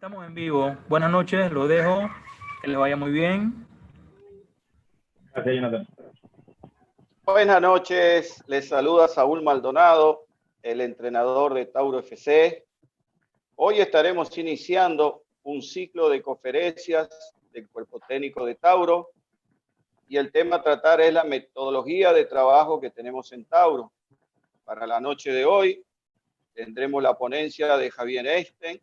Estamos en vivo. Buenas noches, lo dejo. Que les vaya muy bien. Gracias, Jonathan. Buenas noches, les saluda Saúl Maldonado, el entrenador de Tauro FC. Hoy estaremos iniciando un ciclo de conferencias del cuerpo técnico de Tauro y el tema a tratar es la metodología de trabajo que tenemos en Tauro. Para la noche de hoy tendremos la ponencia de Javier Einstein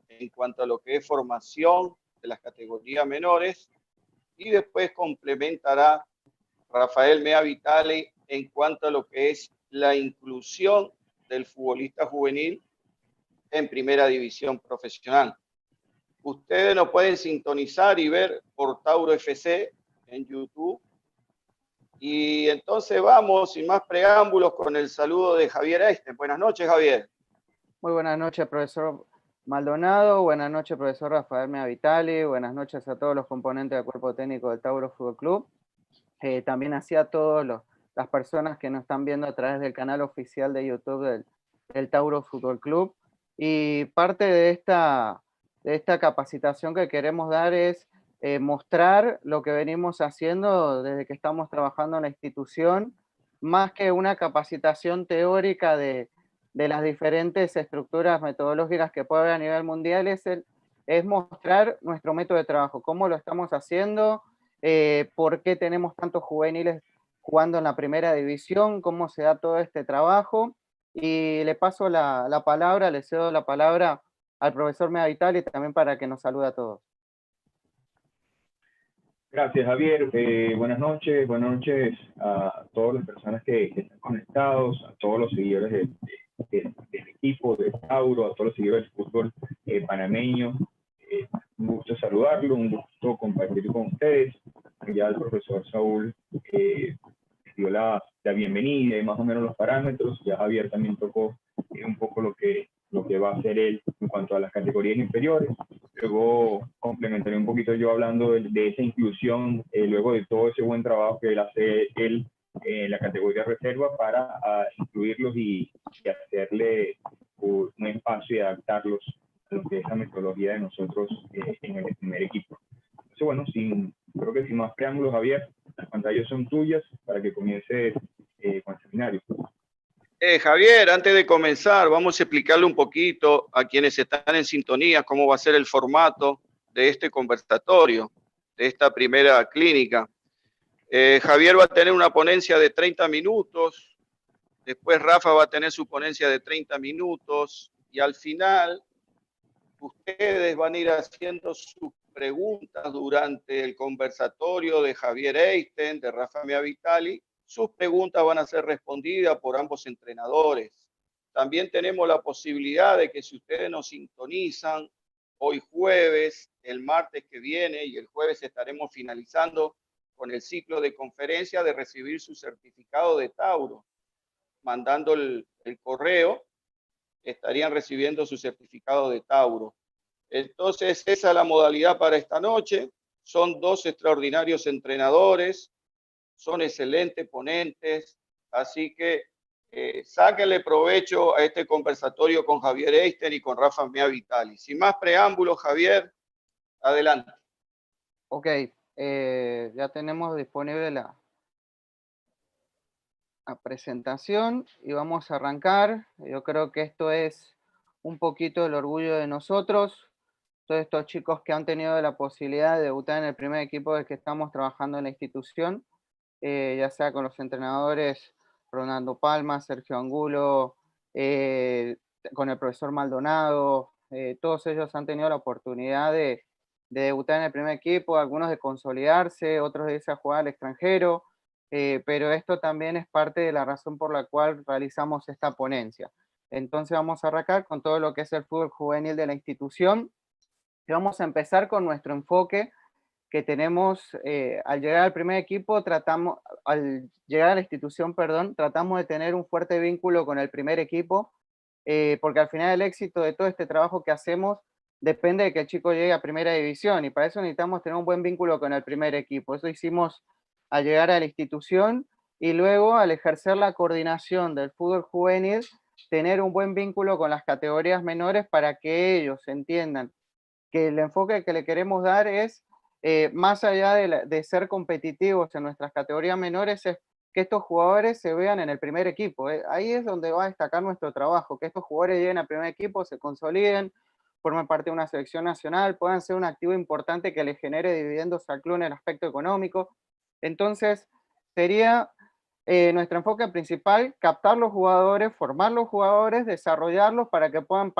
en cuanto a lo que es formación de las categorías menores y después complementará Rafael Mea Vitali en cuanto a lo que es la inclusión del futbolista juvenil en primera división profesional. Ustedes nos pueden sintonizar y ver por Tauro FC en YouTube. Y entonces vamos, sin más preámbulos, con el saludo de Javier Einstein. Buenas noches, Javier. Muy buenas noches, profesor Maldonado. Buenas noches, profesor Rafael Mea Vitali. Buenas noches a todos los componentes del cuerpo técnico del Tauro Fútbol Club. También a todas las personas que nos están viendo a través del canal oficial de YouTube del Tauro Fútbol Club. Y parte de esta capacitación que queremos dar es mostrar lo que venimos haciendo desde que estamos trabajando en la institución, más que una capacitación teórica de las diferentes estructuras metodológicas que puede haber a nivel mundial, es mostrar nuestro método de trabajo, cómo lo estamos haciendo, por qué tenemos tantos juveniles jugando en la primera división, cómo se da todo este trabajo. Y le paso la palabra, le cedo la palabra al profesor Mea Vitali también para que nos salude a todos. Gracias, Javier. Buenas noches a todas las personas que están conectados, a todos los seguidores del equipo de Tauro, a todos los seguidores del fútbol panameño. Un gusto saludarlo, un gusto compartir con ustedes. Ya el profesor Saúl dio la bienvenida y más o menos los parámetros. Ya Javier también tocó un poco lo que va a hacer él en cuanto a las categorías inferiores. Luego complementaré un poquito yo hablando de esa inclusión, luego de todo ese buen trabajo que él hace en la categoría reserva para incluirlos y hacerle un espacio y adaptarlos a lo que es la metodología de nosotros en el primer equipo. Entonces, bueno, creo que sin más preámbulos, Javier, las pantallas son tuyas para que comiences con el seminario. Javier, antes de comenzar, vamos a explicarle un poquito a quienes están en sintonía cómo va a ser el formato de este conversatorio, de esta primera clínica. Javier va a tener una ponencia de 30 minutos, después Rafa va a tener su ponencia de 30 minutos y al final ustedes van a ir haciendo sus preguntas durante el conversatorio de Javier Einstein, de Rafa Mea Vitali. Sus preguntas van a ser respondidas por ambos entrenadores. También tenemos la posibilidad de que si ustedes nos sintonizan hoy jueves, el martes que viene y el jueves estaremos finalizando con el ciclo de conferencia de recibir su certificado de Tauro. Mandando el correo, estarían recibiendo su certificado de Tauro. Entonces, esa es la modalidad para esta noche. Son dos extraordinarios entrenadores, son excelentes ponentes, así que sáquenle provecho a este conversatorio con Javier Einstein y con Rafa Mea Vitali. Sin más preámbulos, Javier, adelante. Ok, ya tenemos disponible la presentación y vamos a arrancar. Yo creo que esto es un poquito el orgullo de nosotros, todos estos chicos que han tenido la posibilidad de debutar en el primer equipo del que estamos trabajando en la institución, ya sea con los entrenadores Ronaldo Palma, Sergio Angulo, con el profesor Maldonado. Todos ellos han tenido la oportunidad de debutar en el primer equipo, algunos de consolidarse, otros de irse a jugar al extranjero, pero esto también es parte de la razón por la cual realizamos esta ponencia. Entonces vamos a arrancar con todo lo que es el fútbol juvenil de la institución y vamos a empezar con nuestro enfoque que tenemos al llegar al primer equipo, al llegar a la institución, tratamos de tener un fuerte vínculo con el primer equipo, porque al final el éxito de todo este trabajo que hacemos depende de que el chico llegue a primera división, y para eso necesitamos tener un buen vínculo con el primer equipo. Eso hicimos al llegar a la institución, y luego al ejercer la coordinación del fútbol juvenil, tener un buen vínculo con las categorías menores para que ellos entiendan que el enfoque que le queremos dar es, más allá de ser competitivos en nuestras categorías menores, es que estos jugadores se vean en el primer equipo. Ahí es donde va a destacar nuestro trabajo, que estos jugadores lleguen al primer equipo, se consoliden, formen parte de una selección nacional, puedan ser un activo importante que les genere dividendos al club en el aspecto económico. Entonces, sería nuestro enfoque principal, captar los jugadores, formar los jugadores, desarrollarlos para que puedan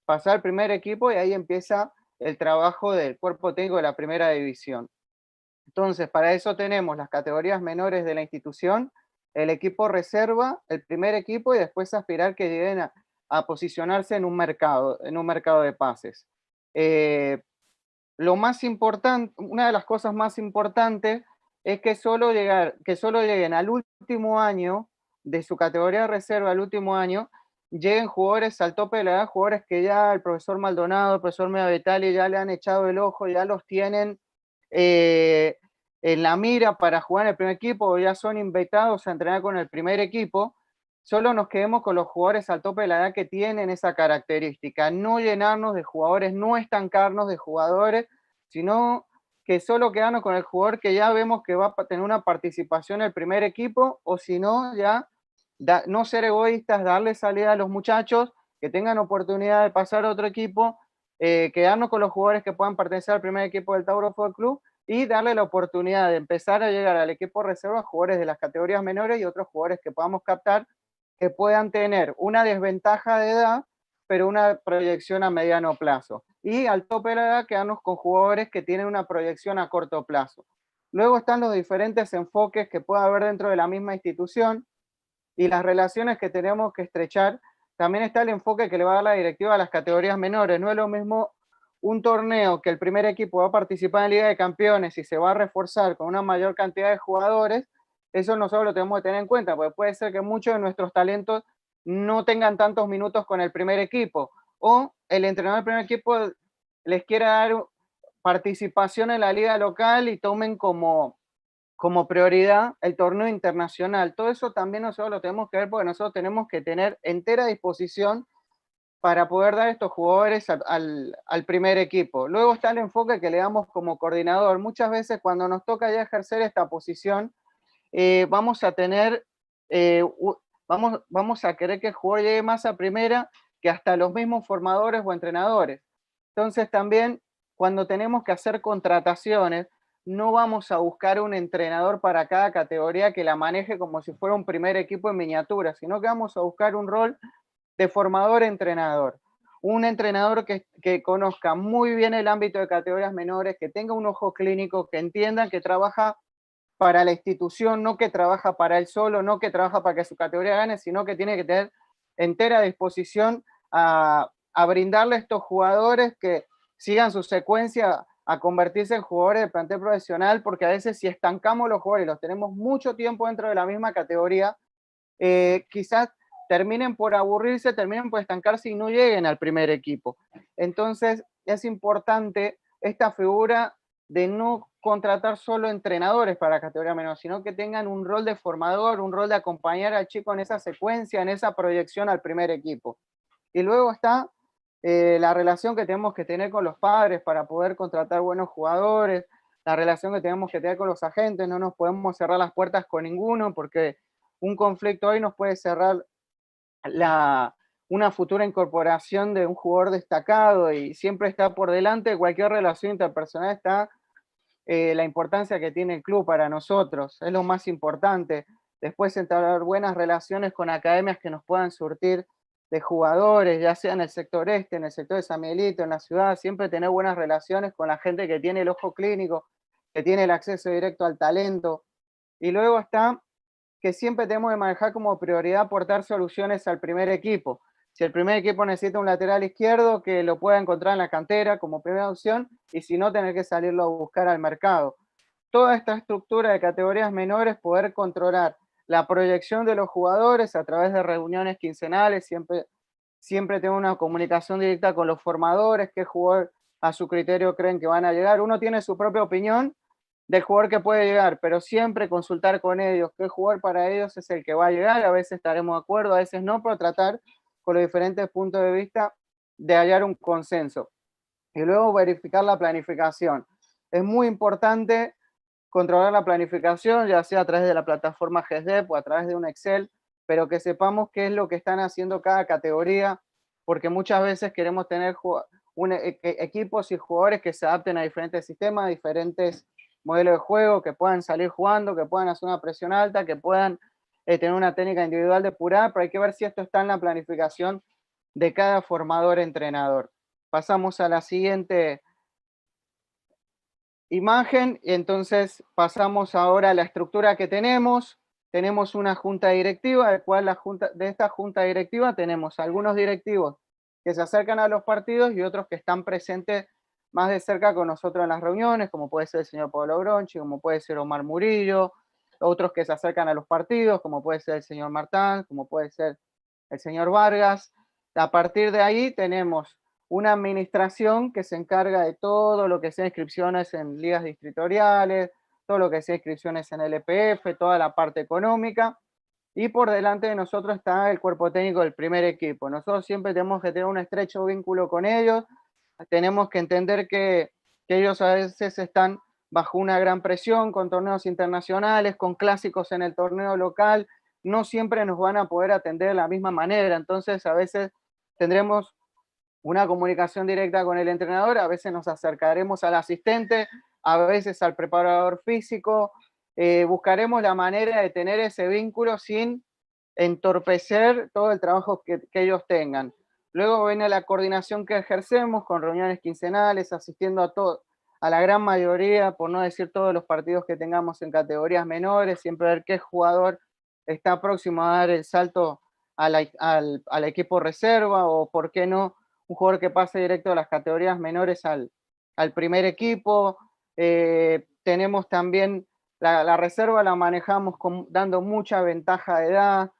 pasar al primer equipo, y ahí empieza el trabajo del cuerpo técnico de la primera división. Entonces, para eso tenemos las categorías menores de la institución, el equipo reserva, el primer equipo, y después aspirar que lleguen a posicionarse en un mercado de pases. Lo más importante, una de las cosas más importantes es que solo lleguen al último año de su categoría de reserva, al último año, lleguen jugadores al tope de la edad, jugadores que ya el profesor Maldonado, el profesor Meavitali ya le han echado el ojo, ya los tienen en la mira para jugar en el primer equipo, o ya son invitados a entrenar con el primer equipo. Solo nos quedemos con los jugadores al tope de la edad que tienen esa característica, no llenarnos de jugadores, no estancarnos de jugadores, sino que solo quedarnos con el jugador que ya vemos que va a tener una participación en el primer equipo, o si no, ya no ser egoístas, darle salida a los muchachos, que tengan oportunidad de pasar a otro equipo, quedarnos con los jugadores que puedan pertenecer al primer equipo del Tauro Fútbol Club, y darle la oportunidad de empezar a llegar al equipo reserva jugadores de las categorías menores y otros jugadores que podamos captar, que puedan tener una desventaja de edad, pero una proyección a mediano plazo. Y al tope de la edad quedarnos con jugadores que tienen una proyección a corto plazo. Luego están los diferentes enfoques que pueda haber dentro de la misma institución y las relaciones que tenemos que estrechar. También está el enfoque que le va a dar la directiva a las categorías menores. No es lo mismo un torneo que el primer equipo va a participar en Liga de Campeones y se va a reforzar con una mayor cantidad de jugadores. Eso nosotros lo tenemos que tener en cuenta, porque puede ser que muchos de nuestros talentos no tengan tantos minutos con el primer equipo, o el entrenador del primer equipo les quiera dar participación en la liga local y tomen como prioridad el torneo internacional. Todo eso también nosotros lo tenemos que ver, porque nosotros tenemos que tener entera disposición para poder dar estos jugadores al primer equipo. Luego está el enfoque que le damos como coordinador. Muchas veces cuando nos toca ya ejercer esta posición, vamos a tener, vamos a querer que el jugador llegue más a primera que hasta los mismos formadores o entrenadores. Entonces también cuando tenemos que hacer contrataciones, no vamos a buscar un entrenador para cada categoría que la maneje como si fuera un primer equipo en miniatura, sino que vamos a buscar un rol de formador-entrenador. Un entrenador que conozca muy bien el ámbito de categorías menores, que tenga un ojo clínico, que entienda que trabaja para la institución, no que trabaja para él solo, no que trabaja para que su categoría gane, sino que tiene que tener entera disposición a brindarle a estos jugadores que sigan su secuencia a convertirse en jugadores de plantel profesional, porque a veces si estancamos los jugadores y los tenemos mucho tiempo dentro de la misma categoría, quizás terminen por aburrirse, terminen por estancarse y no lleguen al primer equipo. Entonces es importante esta figura de no contratar solo entrenadores para la categoría menor, sino que tengan un rol de formador, un rol de acompañar al chico en esa secuencia, en esa proyección al primer equipo. Y luego está la relación que tenemos que tener con los padres para poder contratar buenos jugadores, la relación que tenemos que tener con los agentes. No nos podemos cerrar las puertas con ninguno, porque un conflicto hoy nos puede cerrar una futura incorporación de un jugador destacado, y siempre está por delante de cualquier relación interpersonal está la importancia que tiene el club para nosotros, es lo más importante. Después entablar buenas relaciones con academias que nos puedan surtir de jugadores, ya sea en el sector este, en el sector de San Miguelito, en la ciudad, siempre tener buenas relaciones con la gente que tiene el ojo clínico, que tiene el acceso directo al talento. Y luego está que siempre tenemos que manejar como prioridad aportar soluciones al primer equipo. Si el primer equipo necesita un lateral izquierdo, que lo pueda encontrar en la cantera como primera opción, y si no, tener que salirlo a buscar al mercado. Toda esta estructura de categorías menores, poder controlar la proyección de los jugadores a través de reuniones quincenales, siempre tengo una comunicación directa con los formadores, qué jugador a su criterio creen que van a llegar. Uno tiene su propia opinión del jugador que puede llegar, pero siempre consultar con ellos qué jugador para ellos es el que va a llegar. A veces estaremos de acuerdo, a veces no, pero tratar con los diferentes puntos de vista de hallar un consenso. y luego verificar la planificación. Es muy importante controlar la planificación, ya sea a través de la plataforma GESDEP o a través de un Excel, pero que sepamos qué es lo que están haciendo cada categoría, porque muchas veces queremos tener equipos y jugadores que se adapten a diferentes sistemas, diferentes modelos de juego, que puedan salir jugando, que puedan hacer una presión alta, que puedan tener una técnica individual depurada, pero hay que ver si esto está en la planificación de cada formador-entrenador. Pasamos a la siguiente imagen, y entonces pasamos ahora a la estructura que tenemos. Tenemos una junta directiva, de cual de esta junta directiva tenemos algunos directivos que se acercan a los partidos y otros que están presentes más de cerca con nosotros en las reuniones, como puede ser el señor Pablo Gronchi, como puede ser Omar Murillo, otros que se acercan a los partidos, como puede ser el señor Martán, como puede ser el señor Vargas. A partir de ahí tenemos una administración que se encarga de todo lo que sea inscripciones en ligas distritoriales, todo lo que sea inscripciones en el EPF, toda la parte económica, y por delante de nosotros está el cuerpo técnico del primer equipo. Nosotros siempre tenemos que tener un estrecho vínculo con ellos, tenemos que entender que ellos a veces están bajo una gran presión con torneos internacionales, con clásicos en el torneo local, no siempre nos van a poder atender de la misma manera, entonces a veces tendremos una comunicación directa con el entrenador, a veces nos acercaremos al asistente, a veces al preparador físico, buscaremos la manera de tener ese vínculo sin entorpecer todo el trabajo que ellos tengan. Luego viene la coordinación que ejercemos con reuniones quincenales, asistiendo a la gran mayoría, por no decir todos los partidos que tengamos en categorías menores, siempre ver qué jugador está próximo a dar el salto al equipo reserva, o por qué no un jugador que pase directo de las categorías menores al primer equipo. Tenemos también la reserva, la manejamos dando mucha ventaja de edad,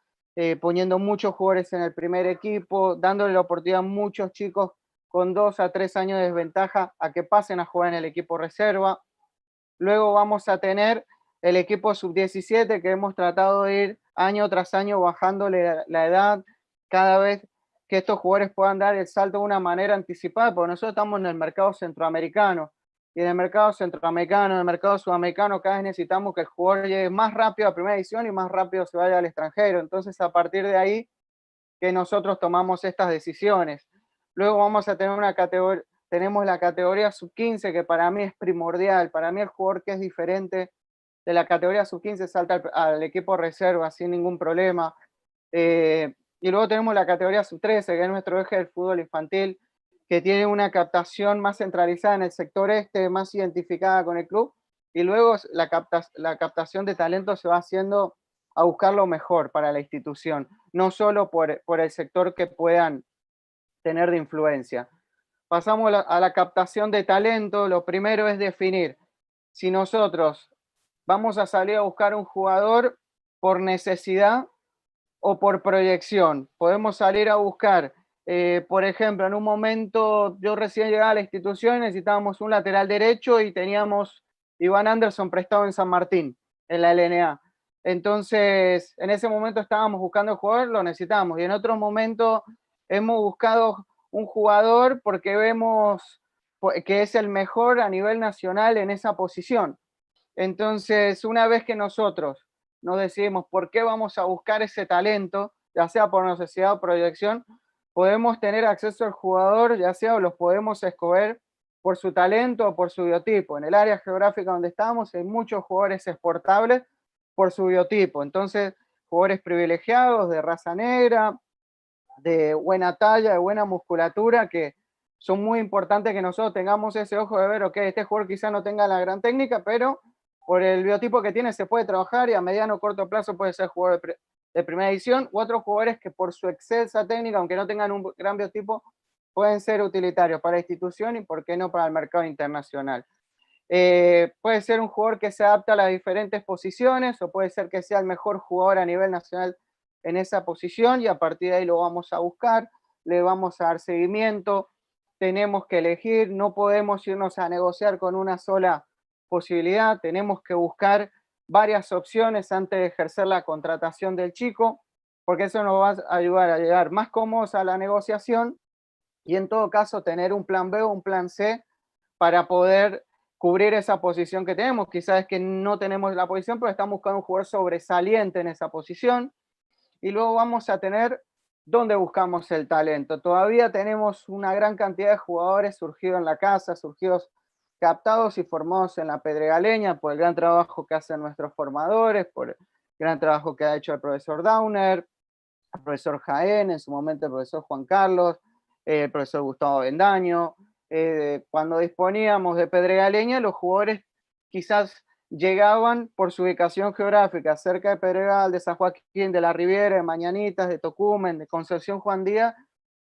poniendo muchos jugadores en el primer equipo, dándole la oportunidad a muchos chicos con 2 a 3 años de desventaja a que pasen a jugar en el equipo reserva. Luego vamos a tener el equipo sub-17, que hemos tratado de ir año tras año bajándole la edad, cada vez que estos jugadores puedan dar el salto de una manera anticipada, porque nosotros estamos en el mercado centroamericano, y en el mercado centroamericano, en el mercado sudamericano, cada vez necesitamos que el jugador llegue más rápido a primera división y más rápido se vaya al extranjero. Entonces, a partir de ahí, que nosotros tomamos estas decisiones. Luego vamos a tener tenemos la categoría sub-15, que para mí es primordial. Para mí el jugador que es diferente de la categoría sub-15 salta al equipo reserva sin ningún problema. Y luego tenemos la categoría sub-13, que es nuestro eje del fútbol infantil, que tiene una captación más centralizada en el sector este, más identificada con el club, y luego la captación de talento se va haciendo a buscar lo mejor para la institución, no solo por el sector que puedan tener de influencia. Pasamos a la captación de talento. Lo primero es definir si nosotros vamos a salir a buscar un jugador por necesidad o por proyección. Podemos salir a buscar, por ejemplo, en un momento, yo recién llegaba a la institución, necesitábamos un lateral derecho y teníamos Iván Anderson prestado en San Martín, en la LNA. Entonces, en ese momento estábamos buscando el jugador, lo necesitamos. Y en otro momento hemos buscado un jugador porque vemos que es el mejor a nivel nacional en esa posición. Entonces, una vez que nosotros nos decidimos por qué vamos a buscar ese talento, ya sea por necesidad o proyección, podemos tener acceso al jugador, ya sea los podemos escoger por su talento o por su biotipo. En el área geográfica donde estamos hay muchos jugadores exportables por su biotipo. Entonces, jugadores privilegiados de raza negra, de buena talla, de buena musculatura, que son muy importantes que nosotros tengamos ese ojo de ver, ok, este jugador quizá no tenga la gran técnica, pero por el biotipo que tiene se puede trabajar y a mediano o corto plazo puede ser jugador de primera división, u otros jugadores que por su excelsa técnica, aunque no tengan un gran biotipo, pueden ser utilitarios para la institución y por qué no para el mercado internacional. Puede ser un jugador que se adapta a las diferentes posiciones, o puede ser que sea el mejor jugador a nivel nacional en esa posición, y a partir de ahí lo vamos a buscar, le vamos a dar seguimiento, tenemos que elegir, no podemos irnos a negociar con una sola posibilidad, tenemos que buscar varias opciones antes de ejercer la contratación del chico, porque eso nos va a ayudar a llegar más cómodos a la negociación y en todo caso tener un plan B o un plan C para poder cubrir esa posición que tenemos. Quizás es que no tenemos la posición, pero estamos buscando un jugador sobresaliente en esa posición. Y luego vamos a tener dónde buscamos el talento. Todavía tenemos una gran cantidad de jugadores surgidos en la casa, surgidos captados y formados en la pedregaleña por el gran trabajo que hacen nuestros formadores, por el gran trabajo que ha hecho el profesor Downer, el profesor Jaén, en su momento el profesor Juan Carlos, el profesor Gustavo Bendaño. Cuando disponíamos de Pedregaleña, los jugadores quizás llegaban por su ubicación geográfica, cerca de Pedregal, de San Joaquín, de la Riviera, de Mañanitas, de Tocumen, de Concepción Juan Díaz,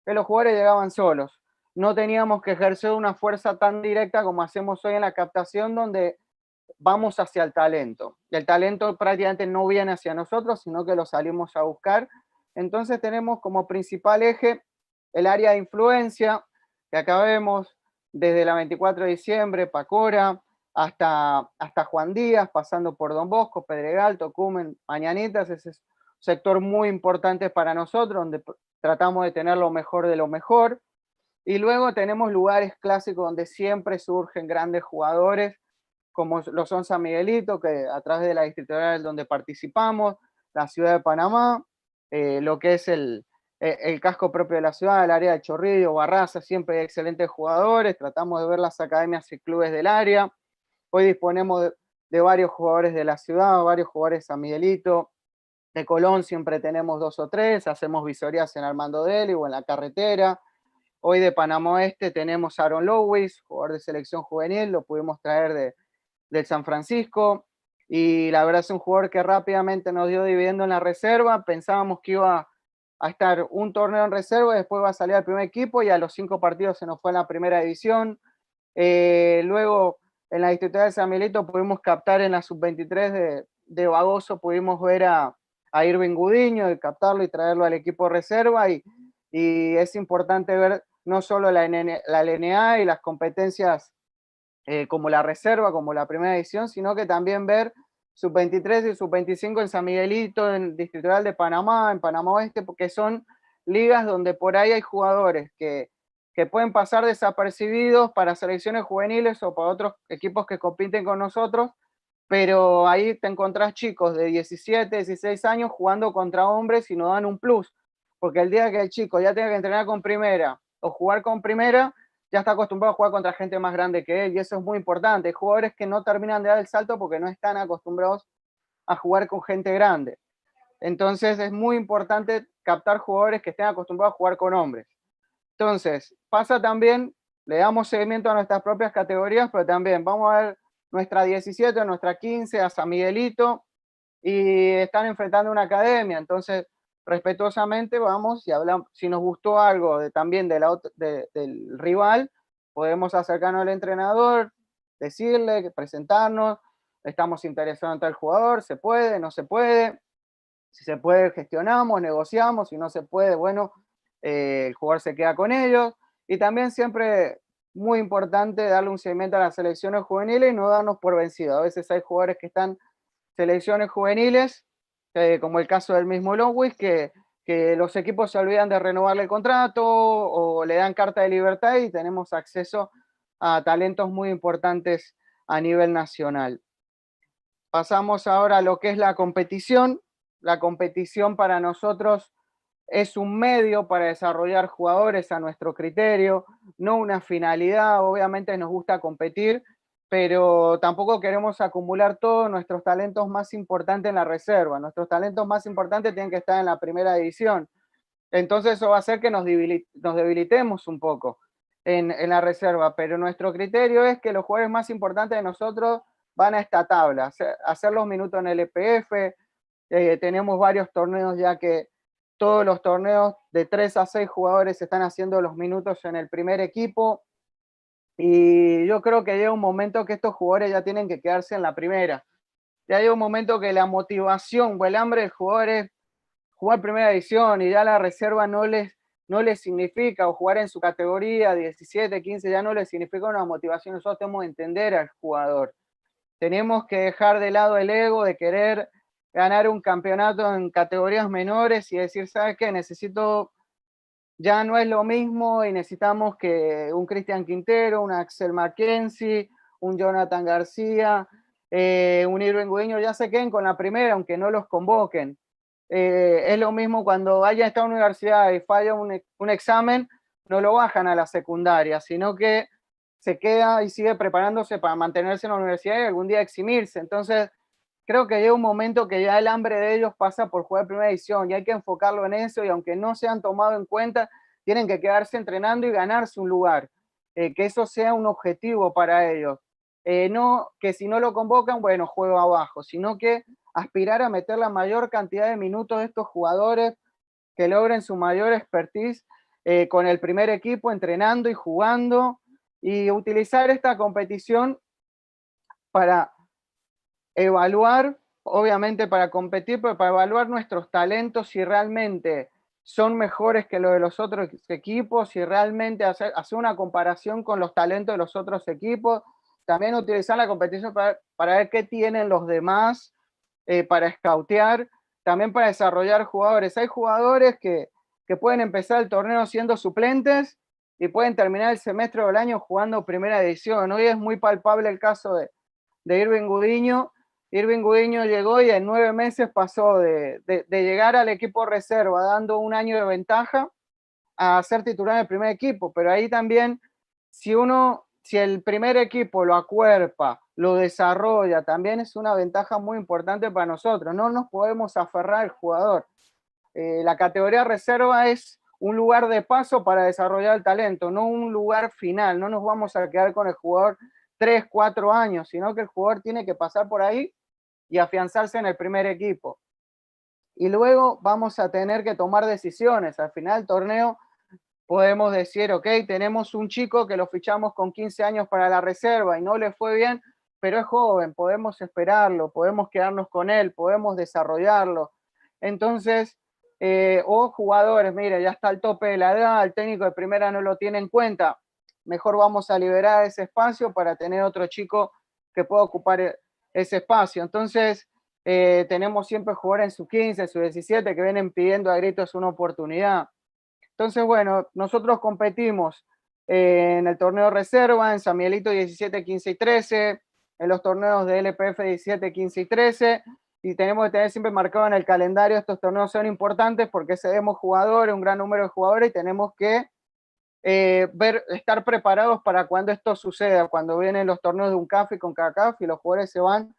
que los jugadores llegaban solos. No teníamos que ejercer una fuerza tan directa como hacemos hoy en la captación, donde vamos hacia el talento. Y el talento prácticamente no viene hacia nosotros, sino que lo salimos a buscar. Entonces tenemos como principal eje el área de influencia, que acá vemos desde la 24 de diciembre, Pacora, hasta Juan Díaz, pasando por Don Bosco, Pedregal, Tocumen, Mañanitas. Ese es un sector muy importante para nosotros, donde tratamos de tener lo mejor de lo mejor. Y luego tenemos lugares clásicos donde siempre surgen grandes jugadores, como lo son San Miguelito, que a través de la distrital donde participamos, la ciudad de Panamá, lo que es el casco propio de la ciudad, el área de Chorrillo, Barraza, siempre hay excelentes jugadores, tratamos de ver las academias y clubes del área. Hoy disponemos de varios jugadores de la ciudad, varios jugadores de San Miguelito, de Colón siempre tenemos 2 o 3, hacemos visorías en Armando Deli o en la carretera. Hoy de Panamá Oeste tenemos a Aaron Lowis, jugador de selección juvenil, lo pudimos traer del San Francisco, y la verdad es un jugador que rápidamente nos dio dividendo en la reserva. Pensábamos que iba a estar un torneo en reserva, después va a salir al primer equipo, y a los 5 partidos se nos fue en la primera división. Luego en la distrital de San Miguelito pudimos captar en la sub-23 de Bagoso, pudimos ver a Irving Gudiño, y captarlo y traerlo al equipo reserva, y es importante ver no solo la LNA y las competencias como la reserva, como la primera edición, sino que también ver sub-23 y sub-25 en San Miguelito, en Distrital de Panamá, en Panamá Oeste, porque son ligas donde por ahí hay jugadores que pueden pasar desapercibidos para selecciones juveniles o para otros equipos que compiten con nosotros, pero ahí te encontrás chicos de 17, 16 años jugando contra hombres y nos dan un plus, porque el día que el chico ya tenga que entrenar con primera o jugar con primera, ya está acostumbrado a jugar contra gente más grande que él, y eso es muy importante. Hay jugadores que no terminan de dar el salto porque no están acostumbrados a jugar con gente grande. Entonces es muy importante captar jugadores que estén acostumbrados a jugar con hombres. Entonces, pasa también, le damos seguimiento a nuestras propias categorías, pero también vamos a ver nuestra 17, nuestra 15, a San Miguelito, y están enfrentando una academia. Entonces, respetuosamente vamos y hablamos. Si nos gustó algo también del rival, podemos acercarnos al entrenador, decirle, presentarnos, estamos interesados en tal jugador, se puede, no se puede. Si se puede, gestionamos, negociamos. Si no se puede, bueno, el jugador se queda con ellos. Y también siempre muy importante darle un seguimiento a las selecciones juveniles y no darnos por vencidos. A veces hay jugadores que están selecciones juveniles, como el caso del mismo Longwis, que los equipos se olvidan de renovarle el contrato o le dan carta de libertad, y tenemos acceso a talentos muy importantes a nivel nacional. Pasamos ahora a lo que es la competición. La competición para nosotros es un medio para desarrollar jugadores a nuestro criterio, no una finalidad. Obviamente nos gusta competir, pero tampoco queremos acumular todos nuestros talentos más importantes en la reserva. Nuestros talentos más importantes tienen que estar en la primera división. Entonces eso va a hacer que nos debilitemos un poco en la reserva, pero nuestro criterio es que los jugadores más importantes de nosotros van a esta tabla, hacer los minutos en el EPF. Tenemos varios torneos ya que todos los torneos de 3 a 6 jugadores están haciendo los minutos en el primer equipo, y yo creo que llega un momento que estos jugadores ya tienen que quedarse en la primera. Ya llega un momento que la motivación o el hambre del jugador es jugar primera división, y ya la reserva no les significa, o jugar en su categoría 17, 15, ya no les significa una motivación. Nosotros tenemos que entender al jugador. Tenemos que dejar de lado el ego de querer ganar un campeonato en categorías menores y decir, ¿sabes qué? Necesito ya no es lo mismo y necesitamos que un Cristian Quintero, un Axel Mackenzie, un Jonathan García, un Irving Gudiño ya se queden con la primera, aunque no los convoquen. Es lo mismo cuando vaya a esta universidad y falla un examen, no lo bajan a la secundaria, sino que se queda y sigue preparándose para mantenerse en la universidad y algún día eximirse. Entonces, creo que llega un momento que ya el hambre de ellos pasa por jugar primera división y hay que enfocarlo en eso, y aunque no se han tomado en cuenta, tienen que quedarse entrenando y ganarse un lugar, que eso sea un objetivo para ellos. No que si no lo convocan, bueno, juego abajo, sino que aspirar a meter la mayor cantidad de minutos de estos jugadores, que logren su mayor expertise con el primer equipo, entrenando y jugando, y utilizar esta competición para evaluar, obviamente para competir, pero para evaluar nuestros talentos, si realmente son mejores que los de los otros equipos, si realmente hacer una comparación con los talentos de los otros equipos, también utilizar la competición para ver qué tienen los demás, para scoutear, también para desarrollar jugadores. Hay jugadores que pueden empezar el torneo siendo suplentes y pueden terminar el semestre del año jugando primera división. Hoy es muy palpable el caso de Irving Gudiño. Irving Gudiño llegó y en 9 meses pasó de llegar al equipo reserva dando un año de ventaja a ser titular en el primer equipo, pero ahí también, si el primer equipo lo acuerpa, lo desarrolla, también es una ventaja muy importante para nosotros. No nos podemos aferrar al jugador. La categoría reserva es un lugar de paso para desarrollar el talento, no un lugar final. No nos vamos a quedar con el jugador 3, 4 años, sino que el jugador tiene que pasar por ahí y afianzarse en el primer equipo. Y luego vamos a tener que tomar decisiones. Al final del torneo podemos decir, ok, tenemos un chico que lo fichamos con 15 años para la reserva y no le fue bien, pero es joven, podemos esperarlo, podemos quedarnos con él, podemos desarrollarlo. Entonces, o jugadores, mire, ya está al tope de la edad, el técnico de primera no lo tiene en cuenta, mejor vamos a liberar ese espacio para tener otro chico que pueda ocupar ese espacio. Entonces, tenemos siempre jugadores en su 15, su 17 que vienen pidiendo a gritos una oportunidad. Entonces, bueno, nosotros competimos en el torneo reserva, en San Miguelito 17, 15 y 13, en los torneos de LPF 17, 15 y 13, y tenemos que tener siempre marcado en el calendario, estos torneos son importantes porque cedemos jugadores, un gran número de jugadores, y tenemos que estar preparados para cuando esto suceda, cuando vienen los torneos de UNCAF y CONCACAF y los jugadores se van,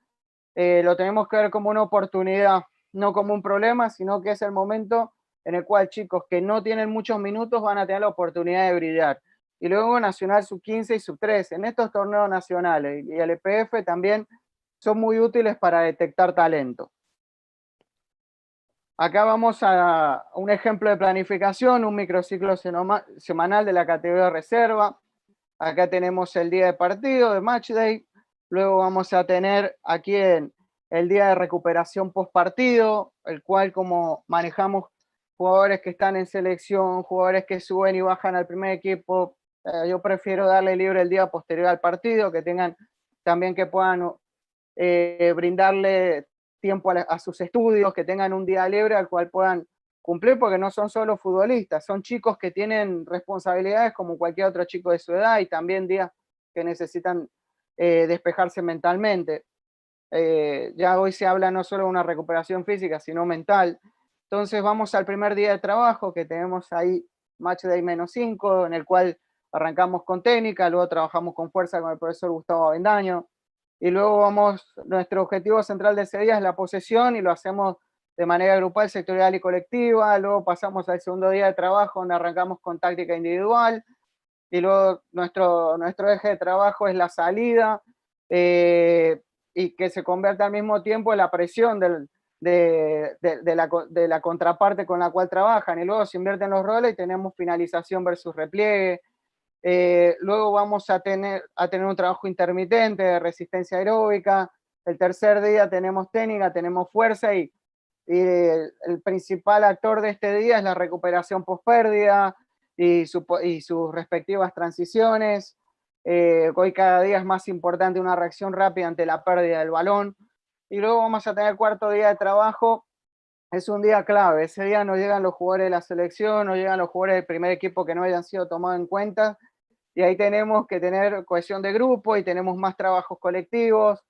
lo tenemos que ver como una oportunidad, no como un problema, sino que es el momento en el cual chicos que no tienen muchos minutos van a tener la oportunidad de brillar. Y luego Nacional Sub-15 y Sub-13. En estos torneos nacionales y el EPF también son muy útiles para detectar talento. Acá vamos a un ejemplo de planificación, un microciclo semanal de la categoría reserva. Acá tenemos el día de partido, de match day. Luego vamos a tener aquí el día de recuperación post partido, el cual como manejamos jugadores que están en selección, jugadores que suben y bajan al primer equipo, yo prefiero darle libre el día posterior al partido, que tengan también que puedan brindarle tiempo a sus estudios, que tengan un día libre al cual puedan cumplir, porque no son solo futbolistas, son chicos que tienen responsabilidades como cualquier otro chico de su edad y también días que necesitan despejarse mentalmente. Ya hoy se habla no solo de una recuperación física, sino mental. Entonces vamos al primer día de trabajo, que tenemos ahí Match Day -5, en el cual arrancamos con técnica, luego trabajamos con fuerza con el profesor Gustavo Avendaño, y luego nuestro objetivo central de ese día es la posesión, y lo hacemos de manera grupal, sectorial y colectiva. Luego pasamos al segundo día de trabajo, donde arrancamos con táctica individual, y luego nuestro eje de trabajo es la salida, y que se convierte al mismo tiempo en la presión de la contraparte con la cual trabajan, y luego se invierten los roles y tenemos finalización versus repliegue. Luego vamos a tener un trabajo intermitente de resistencia aeróbica. El tercer día tenemos técnica, tenemos fuerza, y el principal actor de este día es la recuperación post pérdida y sus respectivas transiciones. Hoy cada día es más importante una reacción rápida ante la pérdida del balón. Y luego vamos a tener el cuarto día de trabajo, es un día clave. Ese día no llegan los jugadores de la selección, no llegan los jugadores del primer equipo que no hayan sido tomados en cuenta, y ahí tenemos que tener cohesión de grupo y tenemos más trabajos colectivos.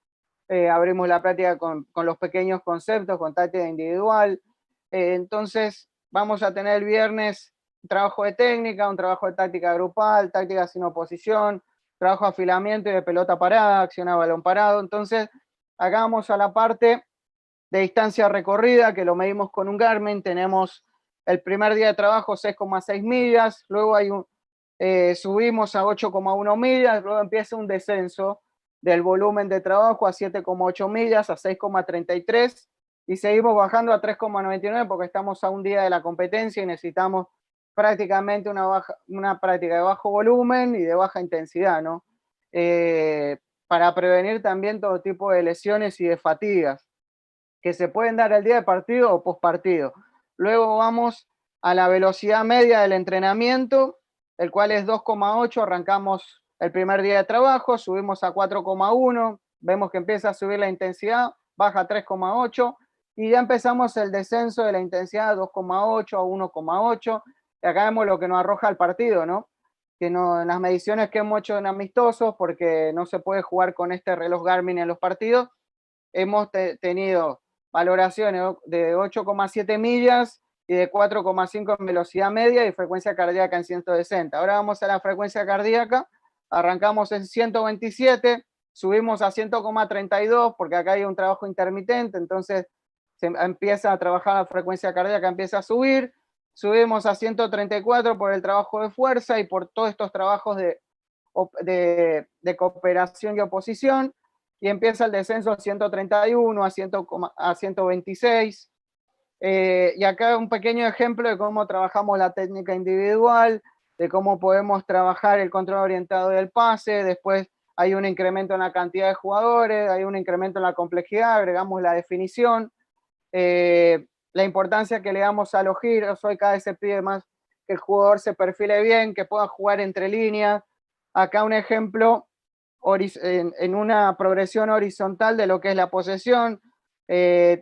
Abrimos la práctica con los pequeños conceptos, con táctica individual. Entonces vamos a tener el viernes un trabajo de técnica, un trabajo de táctica grupal, táctica sin oposición, trabajo de afilamiento y de pelota parada, acción a balón parado. Entonces acá vamos a la parte de distancia recorrida, que lo medimos con un Garmin. Tenemos el primer día de trabajo 6,6 millas, luego subimos a 8,1 millas, luego empieza un descenso del volumen de trabajo a 7,8 millas, a 6,33, y seguimos bajando a 3,99 porque estamos a un día de la competencia y necesitamos prácticamente una práctica de bajo volumen y de baja intensidad, ¿no? Para prevenir también todo tipo de lesiones y de fatigas que se pueden dar el día de partido o post partido. Luego vamos a la velocidad media del entrenamiento, el cual es 2,8, arrancamos el primer día de trabajo, subimos a 4,1, vemos que empieza a subir la intensidad, baja a 3,8, y ya empezamos el descenso de la intensidad de 2,8 a 1,8, y acá vemos lo que nos arroja el partido, ¿no? Que no, en las mediciones que hemos hecho en amistosos, porque no se puede jugar con este reloj Garmin en los partidos, hemos tenido valoraciones de 8,7 millas y de 4,5 en velocidad media y frecuencia cardíaca en 160. Ahora vamos a la frecuencia cardíaca, arrancamos en 127, subimos a 100,32 porque acá hay un trabajo intermitente, entonces se empieza a trabajar la frecuencia cardíaca, empieza a subir, subimos a 134 por el trabajo de fuerza y por todos estos trabajos de cooperación y oposición, y empieza el descenso a 131, a 126. Y acá un pequeño ejemplo de cómo trabajamos la técnica individual, de cómo podemos trabajar el control orientado del pase. Después hay un incremento en la cantidad de jugadores, hay un incremento en la complejidad, agregamos la definición, la importancia que le damos a los giros. Hoy cada vez se pide más que el jugador se perfile bien, que pueda jugar entre líneas. Acá un ejemplo en una progresión horizontal de lo que es la posesión,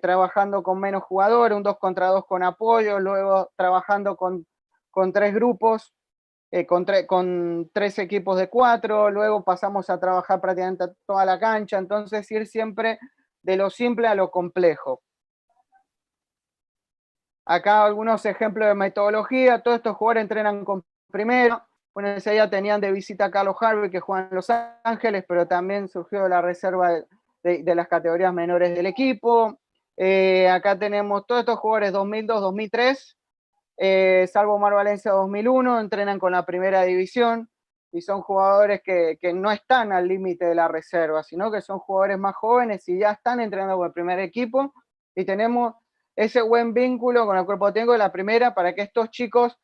trabajando con menos jugadores, un 2 contra 2 con apoyo, luego trabajando con 3 grupos, con 3 equipos de 4, luego pasamos a trabajar prácticamente toda la cancha, entonces ir siempre de lo simple a lo complejo. Acá algunos ejemplos de metodología. Todos estos jugadores entrenan con primero. Bueno, ese día tenían de visita a Carlos Harvey, que juega en Los Ángeles, pero también surgió de la reserva de las categorías menores del equipo. Acá tenemos todos estos jugadores 2002, 2003, salvo Mar Valencia 2001, entrenan con la primera división y son jugadores que no están al límite de la reserva, sino que son jugadores más jóvenes y ya están entrenando con el primer equipo, y tenemos ese buen vínculo con el cuerpo técnico de la primera para que estos chicos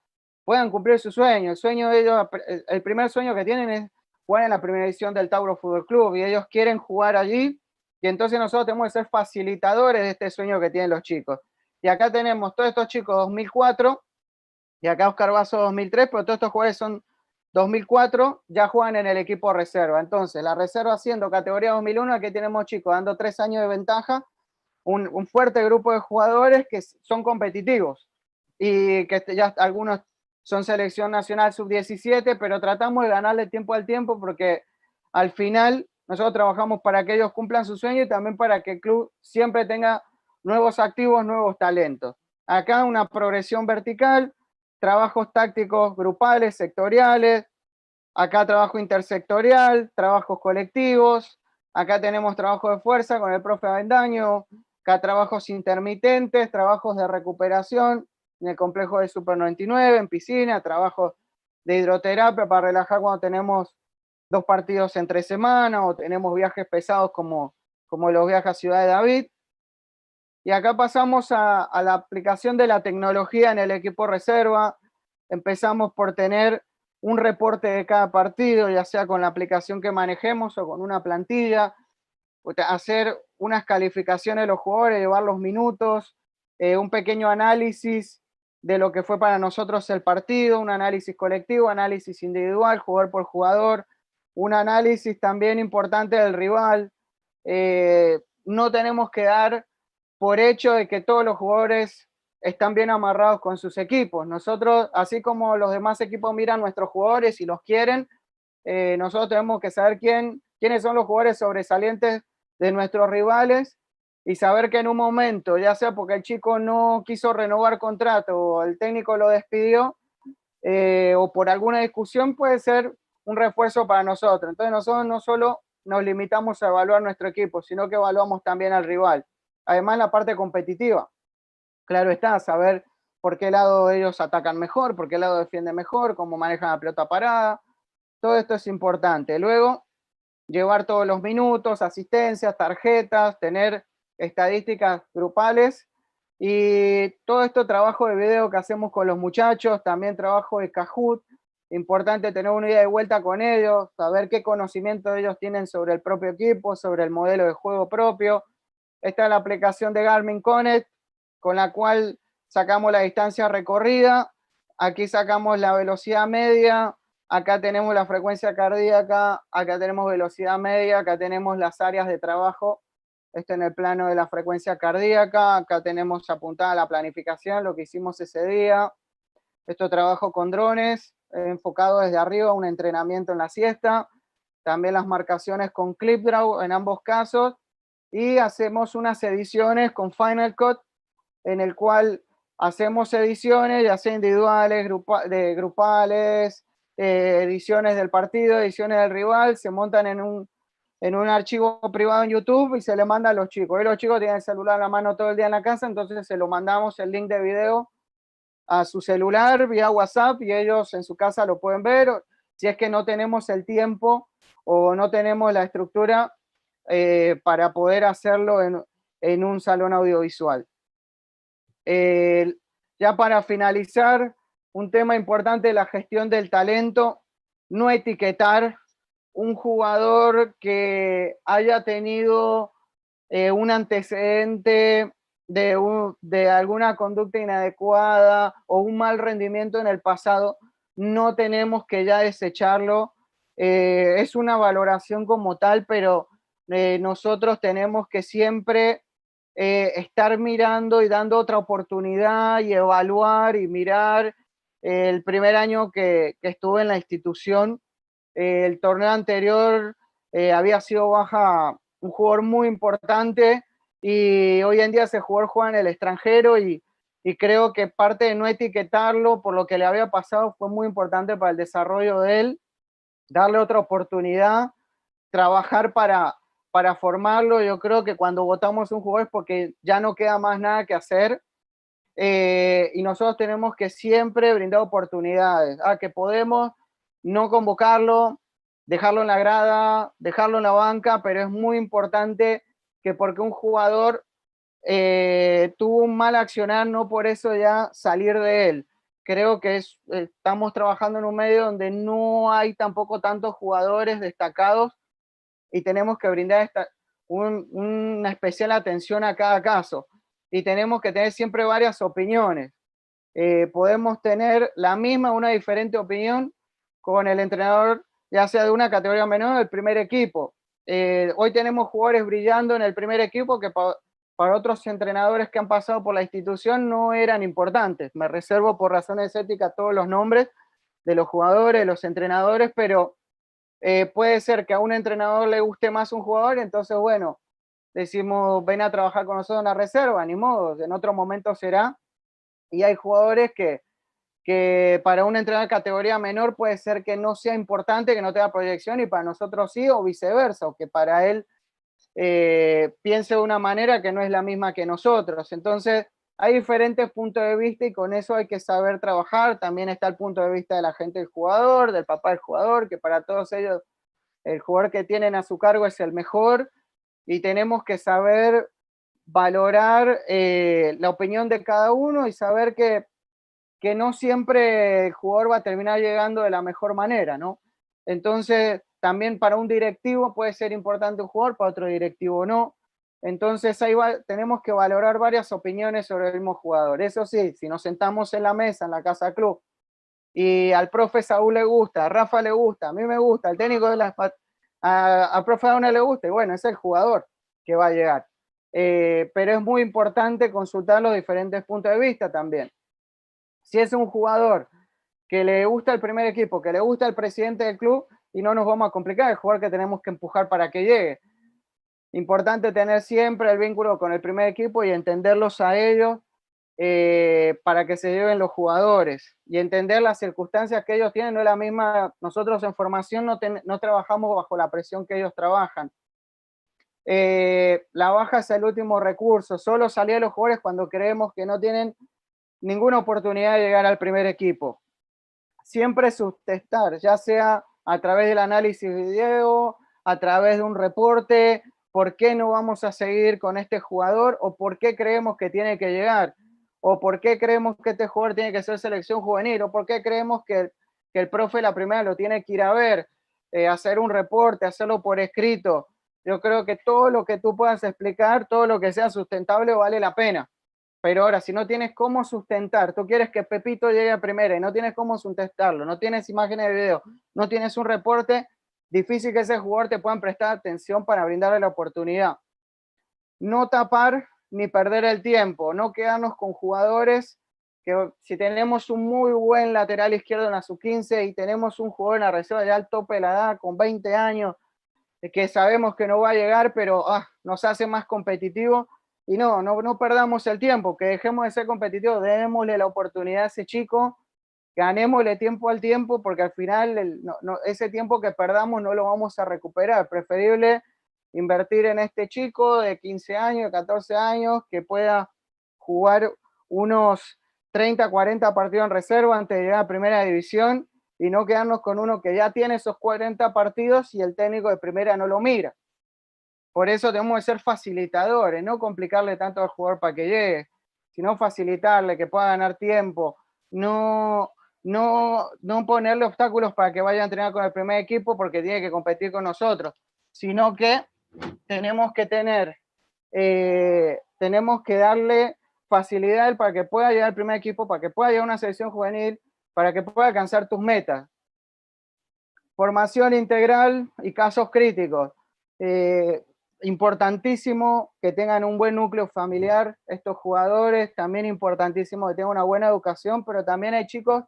puedan cumplir su sueño. El sueño de ellos, el primer sueño que tienen es jugar en la primera división del Tauro Fútbol Club, y ellos quieren jugar allí, y entonces nosotros tenemos que ser facilitadores de este sueño que tienen los chicos. Y acá tenemos todos estos chicos 2004, y acá Oscar Vaso 2003, pero todos estos jugadores son 2004, ya juegan en el equipo reserva. Entonces, la reserva siendo categoría 2001, aquí tenemos chicos dando 3 años de ventaja, un fuerte grupo de jugadores que son competitivos y que ya algunos son selección nacional sub-17, pero tratamos de ganarle tiempo al tiempo porque al final nosotros trabajamos para que ellos cumplan su sueño y también para que el club siempre tenga nuevos activos, nuevos talentos. Acá una progresión vertical, trabajos tácticos grupales, sectoriales, acá trabajo intersectorial, trabajos colectivos, acá tenemos trabajo de fuerza con el profe Avendaño, acá trabajos intermitentes, trabajos de recuperación en el complejo de Super 99, en piscina, trabajos de hidroterapia para relajar cuando tenemos 2 partidos entre semana o tenemos viajes pesados como los viajes a Ciudad de David. Y acá pasamos a la aplicación de la tecnología en el equipo reserva. Empezamos por tener un reporte de cada partido, ya sea con la aplicación que manejemos o con una plantilla, hacer unas calificaciones de los jugadores, llevar los minutos, un pequeño análisis de lo que fue para nosotros el partido, un análisis colectivo, análisis individual, jugador por jugador, un análisis también importante del rival. No tenemos que dar por hecho de que todos los jugadores están bien amarrados con sus equipos. Nosotros, así como los demás equipos miran nuestros jugadores y los quieren, nosotros tenemos que saber quiénes son los jugadores sobresalientes de nuestros rivales y saber que en un momento, ya sea porque el chico no quiso renovar contrato o el técnico lo despidió, o por alguna discusión, puede ser un refuerzo para nosotros. Entonces nosotros no solo nos limitamos a evaluar nuestro equipo, sino que evaluamos también al rival. Además, la parte competitiva. Claro está, saber por qué lado ellos atacan mejor, por qué lado defienden mejor, cómo manejan la pelota parada. Todo esto es importante. Luego, llevar todos los minutos, asistencias, tarjetas, tener estadísticas grupales y todo esto trabajo de video que hacemos con los muchachos, también trabajo de Kahoot. Importante tener una ida de vuelta con ellos, saber qué conocimiento ellos tienen sobre el propio equipo, sobre el modelo de juego propio. Esta es la aplicación de Garmin Connect, con la cual sacamos la distancia recorrida. Aquí sacamos la velocidad media, acá tenemos la frecuencia cardíaca, acá tenemos velocidad media, acá tenemos las áreas de trabajo. Esto en el plano de la frecuencia cardíaca, acá tenemos apuntada la planificación, lo que hicimos ese día. Esto trabajo con drones, enfocado desde arriba, un entrenamiento en la siesta. También las marcaciones con ClipDraw en ambos casos. Y hacemos unas ediciones con Final Cut, en el cual hacemos ediciones, ya sea individuales, grupales, ediciones del partido, ediciones del rival, se montan en un archivo privado en YouTube y se le manda a los chicos. Y los chicos tienen el celular en la mano todo el día en la casa, entonces se lo mandamos el link de video a su celular vía WhatsApp y ellos en su casa lo pueden ver. Si es que no tenemos el tiempo o no tenemos la estructura para poder hacerlo en un salón audiovisual. Ya para finalizar, un tema importante de la gestión del talento, no etiquetar un jugador que haya tenido un antecedente de alguna conducta inadecuada o un mal rendimiento en el pasado, no tenemos que ya desecharlo. Es una valoración como tal, pero nosotros tenemos que siempre estar mirando y dando otra oportunidad y evaluar y mirar. El primer año que estuve en la institución, el torneo anterior había sido baja un jugador muy importante y hoy en día ese jugador juega en el extranjero y creo que parte de no etiquetarlo por lo que le había pasado fue muy importante para el desarrollo de él, darle otra oportunidad, trabajar para formarlo. Yo creo que cuando votamos un jugador es porque ya no queda más nada que hacer y nosotros tenemos que siempre brindar oportunidades. Que podemos no convocarlo, dejarlo en la grada, dejarlo en la banca, pero es muy importante que porque un jugador tuvo un mal accionar, no por eso ya salir de él. Creo que estamos trabajando en un medio donde no hay tampoco tantos jugadores destacados y tenemos que brindar una especial atención a cada caso. Y tenemos que tener siempre varias opiniones. Podemos tener la misma o una diferente opinión con el entrenador, ya sea de una categoría menor o del primer equipo. Hoy tenemos jugadores brillando en el primer equipo que para otros entrenadores que han pasado por la institución no eran importantes. Me reservo por razones éticas todos los nombres de los jugadores, de los entrenadores, pero puede ser que a un entrenador le guste más un jugador, entonces bueno, decimos ven a trabajar con nosotros en la reserva, ni modo, en otro momento será. Y hay jugadores que para un entrenador de categoría menor puede ser que no sea importante, que no tenga proyección, y para nosotros sí, o viceversa, o que para él piense de una manera que no es la misma que nosotros. Entonces, hay diferentes puntos de vista y con eso hay que saber trabajar. También está el punto de vista de la gente del jugador, del papá del jugador, que para todos ellos el jugador que tienen a su cargo es el mejor y tenemos que saber valorar la opinión de cada uno y saber que no siempre el jugador va a terminar llegando de la mejor manera, ¿no? Entonces, también para un directivo puede ser importante un jugador, para otro directivo no. Entonces, tenemos que valorar varias opiniones sobre el mismo jugador. Eso sí, si nos sentamos en la mesa, en la casa club, y al profe Saúl le gusta, a Rafa le gusta, a mí me gusta, al técnico al profe Auna le gusta, y bueno, es el jugador que va a llegar. pero es muy importante consultar los diferentes puntos de vista también. Si es un jugador que le gusta el primer equipo, que le gusta el presidente del club, y no nos vamos a complicar, el jugador que tenemos que empujar para que llegue. Importante tener siempre el vínculo con el primer equipo y entenderlos a ellos para que se lleven los jugadores y entender las circunstancias que ellos tienen. No es la misma, nosotros en formación no trabajamos bajo la presión que ellos trabajan. La baja es el último recurso, solo salir a los jugadores cuando creemos que no tienen ninguna oportunidad de llegar al primer equipo. Siempre subtestar, ya sea a través del análisis video, a través de un reporte, por qué no vamos a seguir con este jugador o por qué creemos que tiene que llegar, o por qué creemos que este jugador tiene que ser selección juvenil, o por qué creemos que el profe de la primera lo tiene que ir a ver, hacer un reporte, hacerlo por escrito. Yo creo que todo lo que tú puedas explicar, todo lo que sea sustentable vale la pena. Pero ahora, si no tienes cómo sustentar, tú quieres que Pepito llegue a primera y no tienes cómo sustentarlo, no tienes imágenes de video, no tienes un reporte, difícil que ese jugador te puedan prestar atención para brindarle la oportunidad. No tapar ni perder el tiempo, no quedarnos con jugadores que si tenemos un muy buen lateral izquierdo en la sub-15 y tenemos un jugador en la reserva ya al tope de la edad con 20 años, que sabemos que no va a llegar, pero nos hace más competitivos. Y no perdamos el tiempo, que dejemos de ser competitivos, démosle la oportunidad a ese chico, ganémosle tiempo al tiempo, porque al final ese tiempo que perdamos no lo vamos a recuperar. Preferible invertir en este chico de 15 años, de 14 años, que pueda jugar unos 30, 40 partidos en reserva antes de llegar a primera división y no quedarnos con uno que ya tiene esos 40 partidos y el técnico de primera no lo mira. Por eso tenemos que ser facilitadores, no complicarle tanto al jugador para que llegue, sino facilitarle, que pueda ganar tiempo, no ponerle obstáculos para que vaya a entrenar con el primer equipo porque tiene que competir con nosotros, sino que tenemos que darle facilidad para que pueda llegar al primer equipo, para que pueda llegar a una selección juvenil, para que pueda alcanzar tus metas. Formación integral y casos críticos. Importantísimo que tengan un buen núcleo familiar estos jugadores, también importantísimo que tengan una buena educación, pero también hay chicos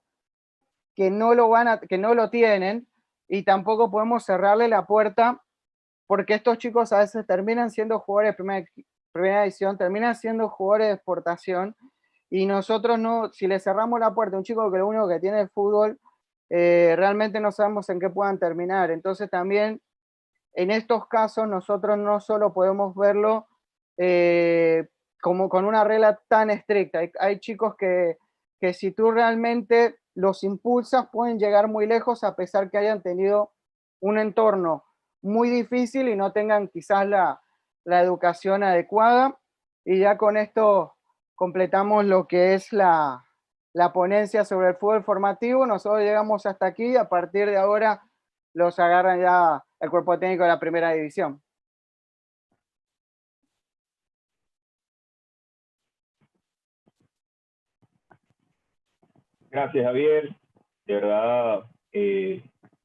que no lo tienen y tampoco podemos cerrarle la puerta porque estos chicos a veces terminan siendo jugadores de primera edición, terminan siendo jugadores de exportación y nosotros si le cerramos la puerta a un chico que lo único que tiene es fútbol, realmente no sabemos en qué puedan terminar. Entonces también en estos casos nosotros no solo podemos verlo como con una regla tan estricta. Hay chicos que si tú realmente los impulsas pueden llegar muy lejos a pesar que hayan tenido un entorno muy difícil y no tengan quizás la educación adecuada. Y ya con esto completamos lo que es la ponencia sobre el fútbol formativo. Nosotros llegamos hasta aquí, a partir de ahora los agarran ya el cuerpo técnico de la primera división. Gracias, Javier. De verdad,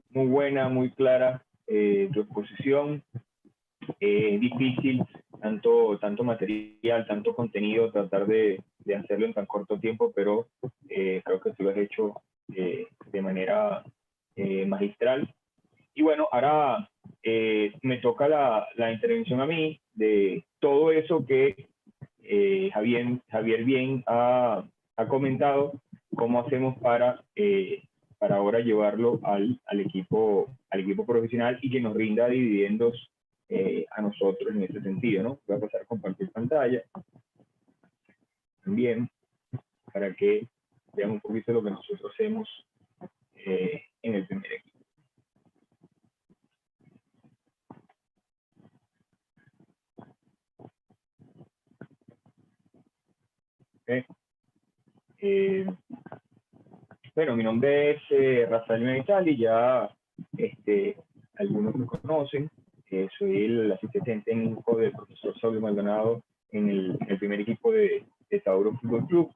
muy buena, muy clara tu exposición. Difícil, tanto material, tanto contenido, tratar de hacerlo en tan corto tiempo, pero creo que tú lo has hecho de manera magistral. Y bueno, ahora me toca la intervención a mí de todo eso que Javier bien ha comentado, cómo hacemos para ahora llevarlo al equipo profesional y que nos rinda dividendos a nosotros en ese sentido, ¿no? Voy a pasar a compartir pantalla también para que vean un poquito lo que nosotros hacemos en el primer equipo. Okay. Bueno, mi nombre es Rafael Mental y ya algunos me conocen. Soy el asistente técnico del profesor Saulo Maldonado en el primer equipo de Tauro Fútbol Club.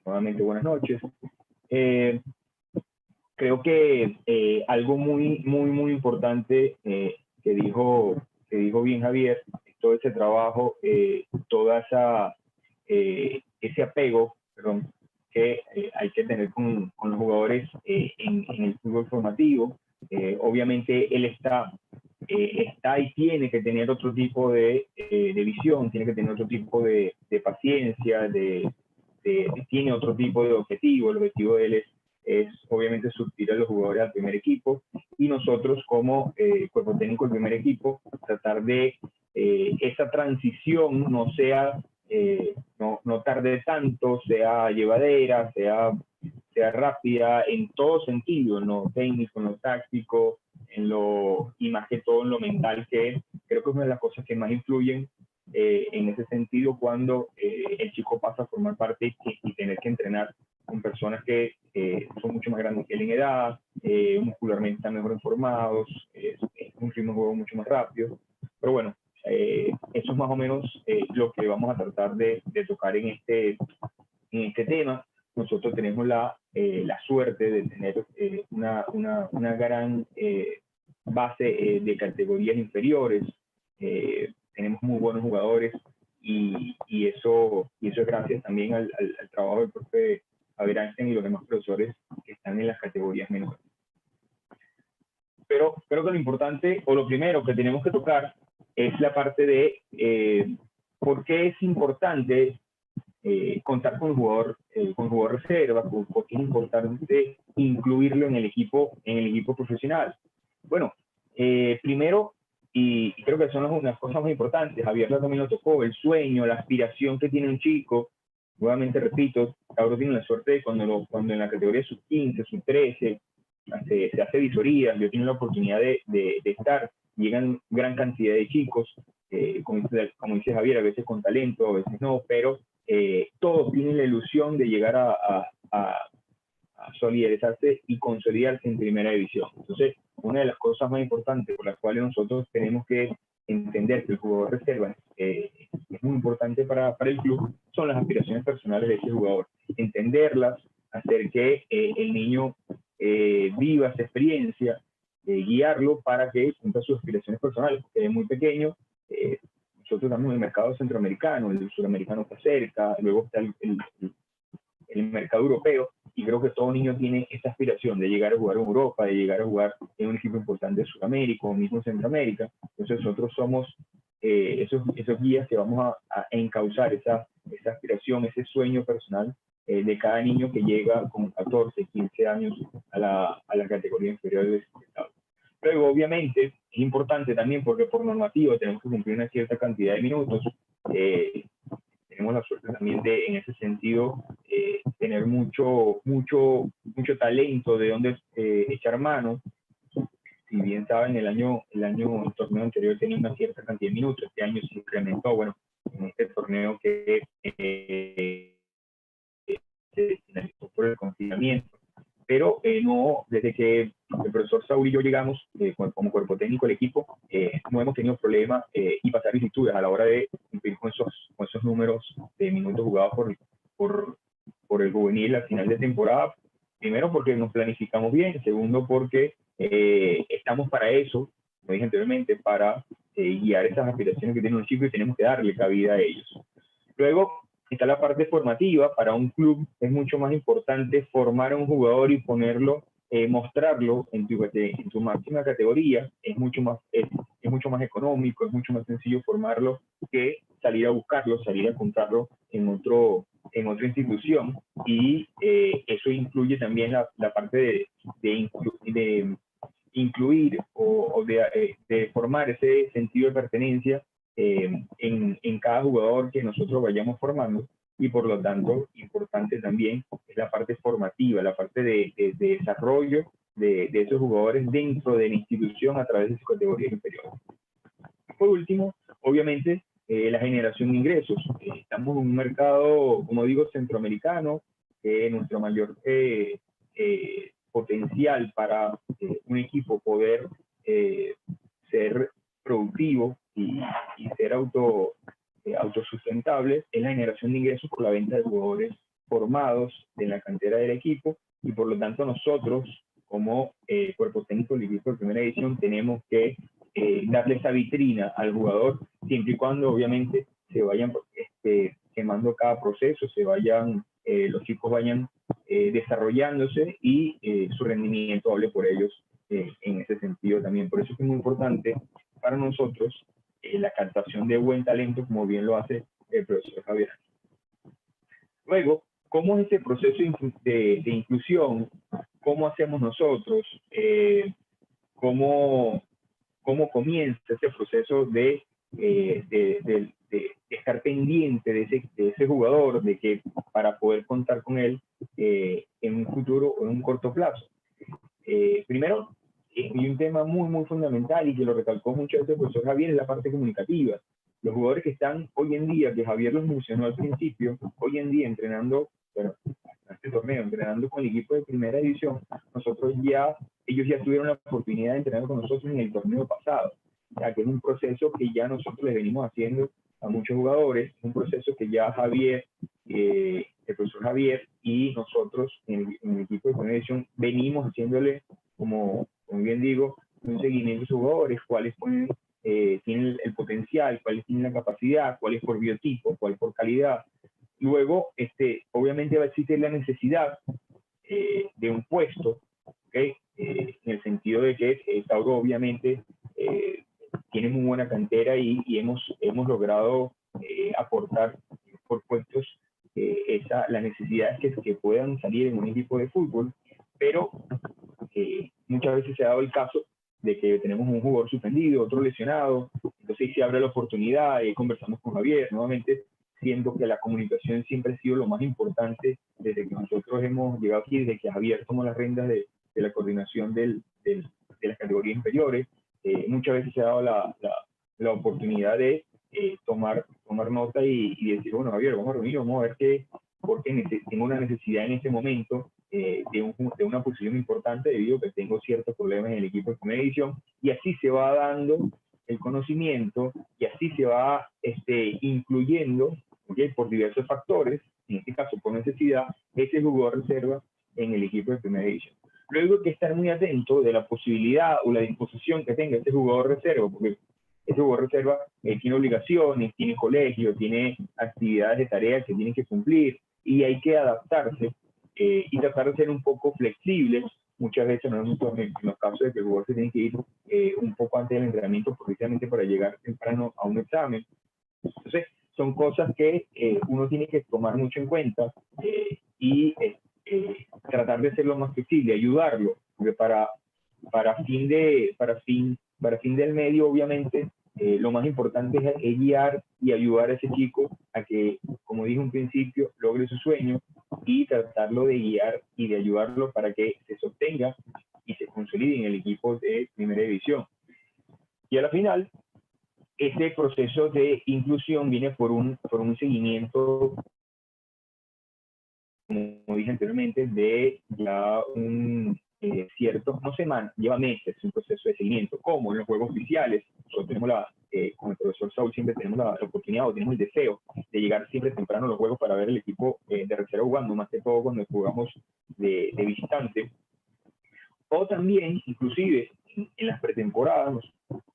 Nuevamente, buenas noches. Creo que algo muy importante que dijo bien Javier, es todo ese trabajo, toda esa, ese apego, perdón, que hay que tener con los jugadores en el fútbol formativo. Obviamente él está y tiene que tener otro tipo de visión, tiene que tener otro tipo de paciencia, tiene otro tipo de objetivo. El objetivo de él es obviamente surtir a los jugadores al primer equipo, y nosotros como cuerpo técnico del primer equipo tratar de esa transición no sea no tarde tanto, sea llevadera, sea rápida en todo sentido, en lo técnico, en lo táctico, y más que todo en lo mental, que creo que es una de las cosas que más influyen en ese sentido cuando el chico pasa a formar parte y tener que entrenar con personas que son mucho más grandes que él en edad, muscularmente están mejor informados, es un ritmo de juego mucho más rápido. Pero bueno, eso es más o menos lo que vamos a tratar de tocar en este tema. Nosotros tenemos la suerte de tener una gran base de categorías inferiores. Tenemos muy buenos jugadores, y eso es gracias también al trabajo del profe Javier Einstein y los demás profesores que están en las categorías menores. Pero creo que lo importante, o lo primero que tenemos que tocar, es la parte de por qué es importante contar con jugador reserva, porque es importante incluirlo en el equipo profesional. Bueno, primero, y creo que son unas cosas muy importantes, Javier también lo tocó, el sueño, la aspiración que tiene un chico. Nuevamente repito, Tauro tiene la suerte de cuando en la categoría sub-15, sub-13, se hace visorías, yo tengo la oportunidad de estar, llegan gran cantidad de chicos, como dice Javier, a veces con talento, a veces no, pero todos tienen la ilusión de llegar a solidarizarse y consolidarse en primera división. Entonces, una de las cosas más importantes por las cuales nosotros tenemos que entender que el jugador reserva es muy importante para el club, son las aspiraciones personales de ese jugador. Entenderlas, hacer que el niño viva esa experiencia, guiarlo para que cumpla sus aspiraciones personales. Porque es muy pequeño, nosotros estamos en el mercado centroamericano, el suramericano está cerca, luego está el mercado europeo, y creo que todo niño tiene esa aspiración de llegar a jugar en Europa, de llegar a jugar en un equipo importante de Sudamérica o mismo Centroamérica. Entonces nosotros somos esos guías que vamos a encauzar esa aspiración, ese sueño personal de cada niño que llega con 14, 15 años a la categoría inferior del Estado. Luego, obviamente, es importante también porque por normativa tenemos que cumplir una cierta cantidad de minutos. Tenemos la suerte también de, en ese sentido, tener mucho talento de donde echar mano. Si bien saben, el torneo anterior tenía una cierta cantidad de minutos, este año se incrementó. Bueno, en este torneo que se finalizó por el confinamiento, pero no, desde que el profesor Saúl y yo llegamos como cuerpo técnico del equipo, no hemos tenido problemas y pasar vicisitudes a la hora de cumplir con esos números de minutos jugados por el juvenil al final de temporada. Primero porque nos planificamos bien, segundo porque estamos para eso, como dije anteriormente, para guiar esas aspiraciones que tienen los chicos y tenemos que darle cabida a ellos. Luego está la parte formativa. Para un club es mucho más importante formar a un jugador y ponerlo, mostrarlo en tu máxima categoría. Es mucho más económico, es mucho más sencillo formarlo que salir a buscarlo, salir a comprarlo en otra institución. Y eso incluye también la parte de incluir o de formar ese sentido de pertenencia en cada jugador que nosotros vayamos formando. Y por lo tanto, importante también es la parte formativa, la parte de desarrollo de esos jugadores dentro de la institución a través de sus categorías inferiores. Por último, obviamente, la generación de ingresos. Estamos en un mercado, como digo, centroamericano, nuestro mayor potencial para un equipo poder ser productivo y ser autosustentable es la generación de ingresos por la venta de jugadores formados en la cantera del equipo, y por lo tanto nosotros como cuerpo técnico del equipo de primera división tenemos que darle esa vitrina al jugador, siempre y cuando obviamente se vayan quemando cada proceso, los chicos vayan desarrollándose y su rendimiento hable por ellos en ese sentido también. Por eso es muy importante para nosotros la captación de buen talento, como bien lo hace el profesor Javier. Luego, ¿cómo es ese proceso de inclusión? ¿Cómo hacemos nosotros? ¿Cómo comienza ese proceso de estar pendiente de ese jugador, de que para poder contar con él en un futuro o en un corto plazo? Primero, y un tema muy fundamental y que lo recalcó mucho el profesor Javier, es la parte comunicativa. Los jugadores que están hoy en día, que Javier los mencionó al principio, hoy en día entrenando, bueno, este torneo, entrenando con el equipo de primera división, ellos ya tuvieron la oportunidad de entrenar con nosotros en el torneo pasado. O sea, que es un proceso que ya nosotros les venimos haciendo a muchos jugadores, un proceso que ya Javier, el profesor Javier y nosotros en el equipo de primera división venimos haciéndole, como bien digo, un seguimiento de sus jugadores, cuáles tienen el potencial, cuáles tienen la capacidad, cuáles por biotipo, cuál por calidad. Luego, obviamente va a existir la necesidad de un puesto, ¿okay? En el sentido de que Tauro obviamente tiene muy buena cantera y hemos logrado aportar por puestos las necesidades que puedan salir en un equipo de fútbol, pero muchas veces se ha dado el caso de que tenemos un jugador suspendido, otro lesionado, entonces ahí se abre la oportunidad y conversamos con Javier, nuevamente, siendo que la comunicación siempre ha sido lo más importante desde que nosotros hemos llegado aquí, desde que Javier tomó las riendas de la coordinación de las categorías inferiores. Muchas veces se ha dado la oportunidad de tomar nota y decir, bueno, Javier, vamos a reunir, vamos a ver porque tengo una necesidad en este momento de una posición importante debido a que tengo ciertos problemas en el equipo de primera división, y así se va dando el conocimiento y así se va incluyendo, ¿okay? Por diversos factores, en este caso por necesidad, ese jugador reserva en el equipo de primera división. Luego hay que estar muy atento de la posibilidad o la disposición que tenga ese jugador reserva, porque ese jugador reserva tiene obligaciones, tiene colegio, tiene actividades de tareas que tiene que cumplir, y hay que adaptarse y tratar de ser un poco flexibles. Muchas veces en los casos de que el jugador se tiene que ir un poco antes del entrenamiento precisamente para llegar temprano a un examen. Entonces, son cosas que uno tiene que tomar mucho en cuenta y tratar de ser lo más flexible, ayudarlo, porque para fin del medio, obviamente, lo más importante es guiar y ayudar a ese chico a que, como dije en un principio, logre su sueño y tratarlo de guiar y de ayudarlo para que se sostenga y se consolide en el equipo de primera división. Y a la final, este proceso de inclusión viene por un seguimiento, como dije anteriormente, de ya ciertos, no semanas, lleva meses, un proceso de seguimiento, como en los juegos oficiales. Nosotros tenemos con el profesor Saúl siempre tenemos la oportunidad o tenemos el deseo de llegar siempre temprano a los juegos para ver el equipo de reserva jugando, más que todo cuando jugamos de visitante. O también, inclusive, en las pretemporadas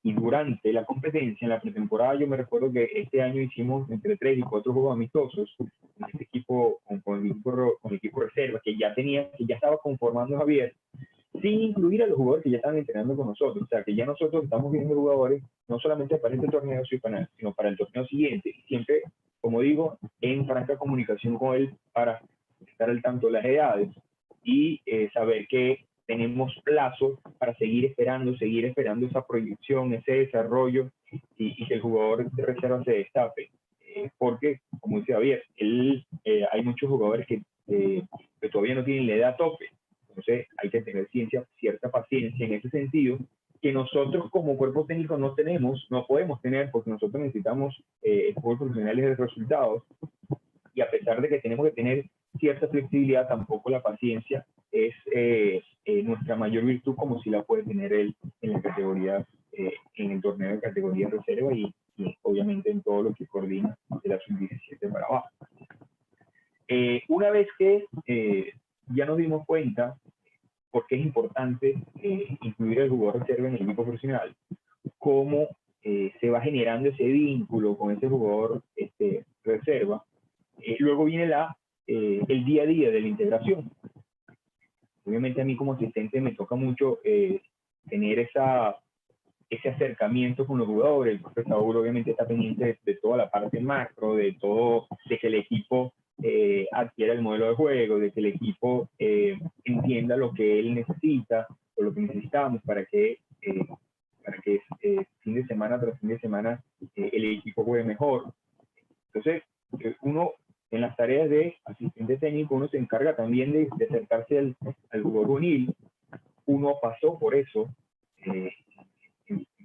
y durante la competencia, en la pretemporada yo me recuerdo que este año hicimos entre 3 y 4 juegos amistosos con este equipo, con el equipo reserva, que ya estaba conformando Javier, sin incluir a los jugadores que ya estaban entrenando con nosotros. O sea, que ya nosotros estamos viendo jugadores no solamente para este torneo, sino para el torneo siguiente. Y siempre, como digo, en franca comunicación con él para estar al tanto de las edades y saber que tenemos plazo para seguir esperando esa proyección, ese desarrollo y que el jugador de reserva se destape. Porque, como dice Javier, hay muchos jugadores que todavía no tienen la edad tope. Entonces hay que tener cierta paciencia en ese sentido, que nosotros como cuerpo técnico no podemos tener, porque nosotros necesitamos profesionales de resultados, y a pesar de que tenemos que tener cierta flexibilidad, tampoco la paciencia es nuestra mayor virtud, como si la puede tener él en la categoría, en el torneo de categoría reserva y obviamente en todo lo que coordina de la sub-17 para abajo. Una vez que ya nos dimos cuenta por qué es importante incluir al jugador reserva en el equipo profesional, cómo se va generando ese vínculo con ese jugador reserva. Luego viene el día a día de la integración. Obviamente a mí como asistente me toca mucho tener ese acercamiento con los jugadores. El profesor Saúl obviamente está pendiente de toda la parte macro, de que el equipo adquiera el modelo de juego, de que el equipo entienda lo que él necesita o lo que necesitamos para que fin de semana tras fin de semana el equipo juegue mejor. Entonces, uno en las tareas de asistente técnico, uno se encarga también de acercarse al jugador juvenil. Uno pasó por eso en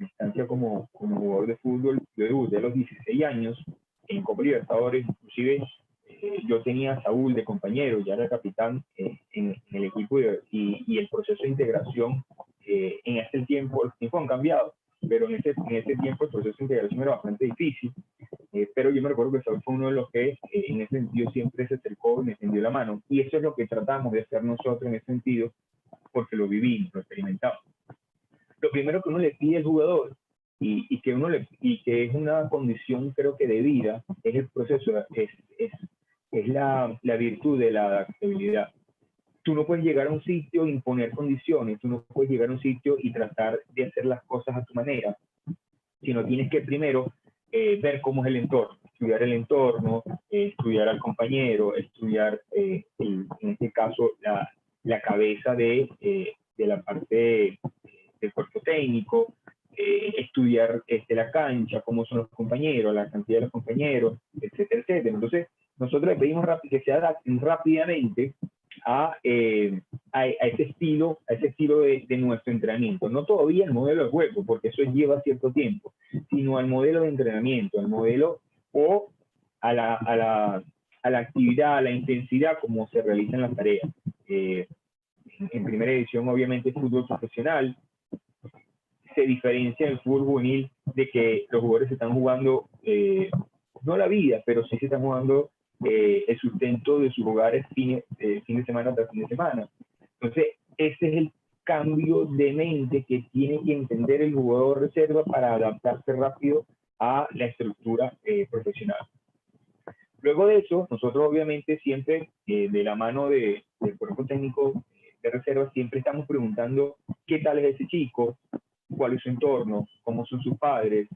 instancia como jugador de fútbol. Yo debuté a los 16 años en Copa Libertadores. Inclusive yo tenía a Saúl de compañero, ya era capitán en el equipo, y el proceso de integración en ese tiempo, los tiempos han cambiado, pero en ese tiempo el proceso de integración era bastante difícil. Pero yo me recuerdo que Saúl fue uno de los que en ese sentido siempre se acercó y me tendió la mano, y eso es lo que tratamos de hacer nosotros en ese sentido, porque lo vivimos, lo experimentamos. Lo primero que uno le pide al jugador y que es una condición, creo que de vida, es el proceso, es la virtud de la adaptabilidad. Tú no puedes llegar a un sitio e imponer condiciones, tú no puedes llegar a un sitio y tratar de hacer las cosas a tu manera, sino tienes que primero ver cómo es el entorno, estudiar el entorno, estudiar al compañero, estudiar, en este caso, la cabeza de la parte del cuerpo técnico, estudiar la cancha, cómo son los compañeros, la cantidad de los compañeros, etcétera, etcétera. Entonces, nosotros le pedimos que se adapten rápidamente a ese estilo de nuestro entrenamiento. No todavía el modelo de juego, porque eso lleva cierto tiempo, sino al modelo de entrenamiento, al modelo o a la actividad, a la intensidad como se realizan las tareas. En primera edición, obviamente, fútbol profesional. Se diferencia del fútbol juvenil de que los jugadores están jugando, no la vida, pero sí se están jugando el sustento de sus hogares fin de semana tras fin de semana. Entonces, ese es el cambio de mente que tiene que entender el jugador reserva para adaptarse rápido a la estructura profesional. Luego de eso, nosotros obviamente siempre, de la mano del cuerpo técnico de reserva, siempre estamos preguntando qué tal es ese chico, cuál es su entorno, cómo son sus padres,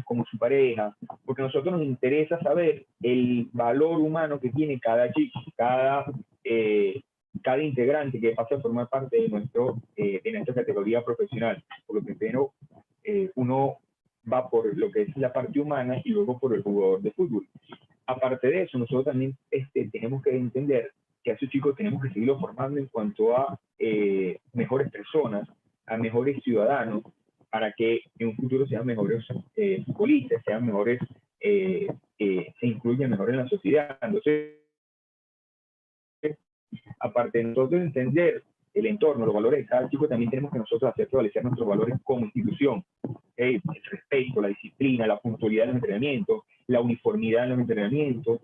cómo es su pareja, porque a nosotros nos interesa saber el valor humano que tiene cada chico, cada integrante que pasa a formar parte de nuestra categoría profesional, porque primero uno va por lo que es la parte humana y luego por el jugador de fútbol. Aparte de eso, nosotros también tenemos que entender que a esos chicos tenemos que seguirlos formando en cuanto a mejores personas, a mejores ciudadanos, para que en un futuro sean mejores futbolistas, sean mejores, se incluyan mejor en la sociedad. Entonces, aparte de nosotros entender el entorno, los valores de cada chico, también tenemos que nosotros hacer prevalecer nuestros valores como institución. El respeto, la disciplina, la puntualidad en los entrenamientos, la uniformidad en los entrenamientos,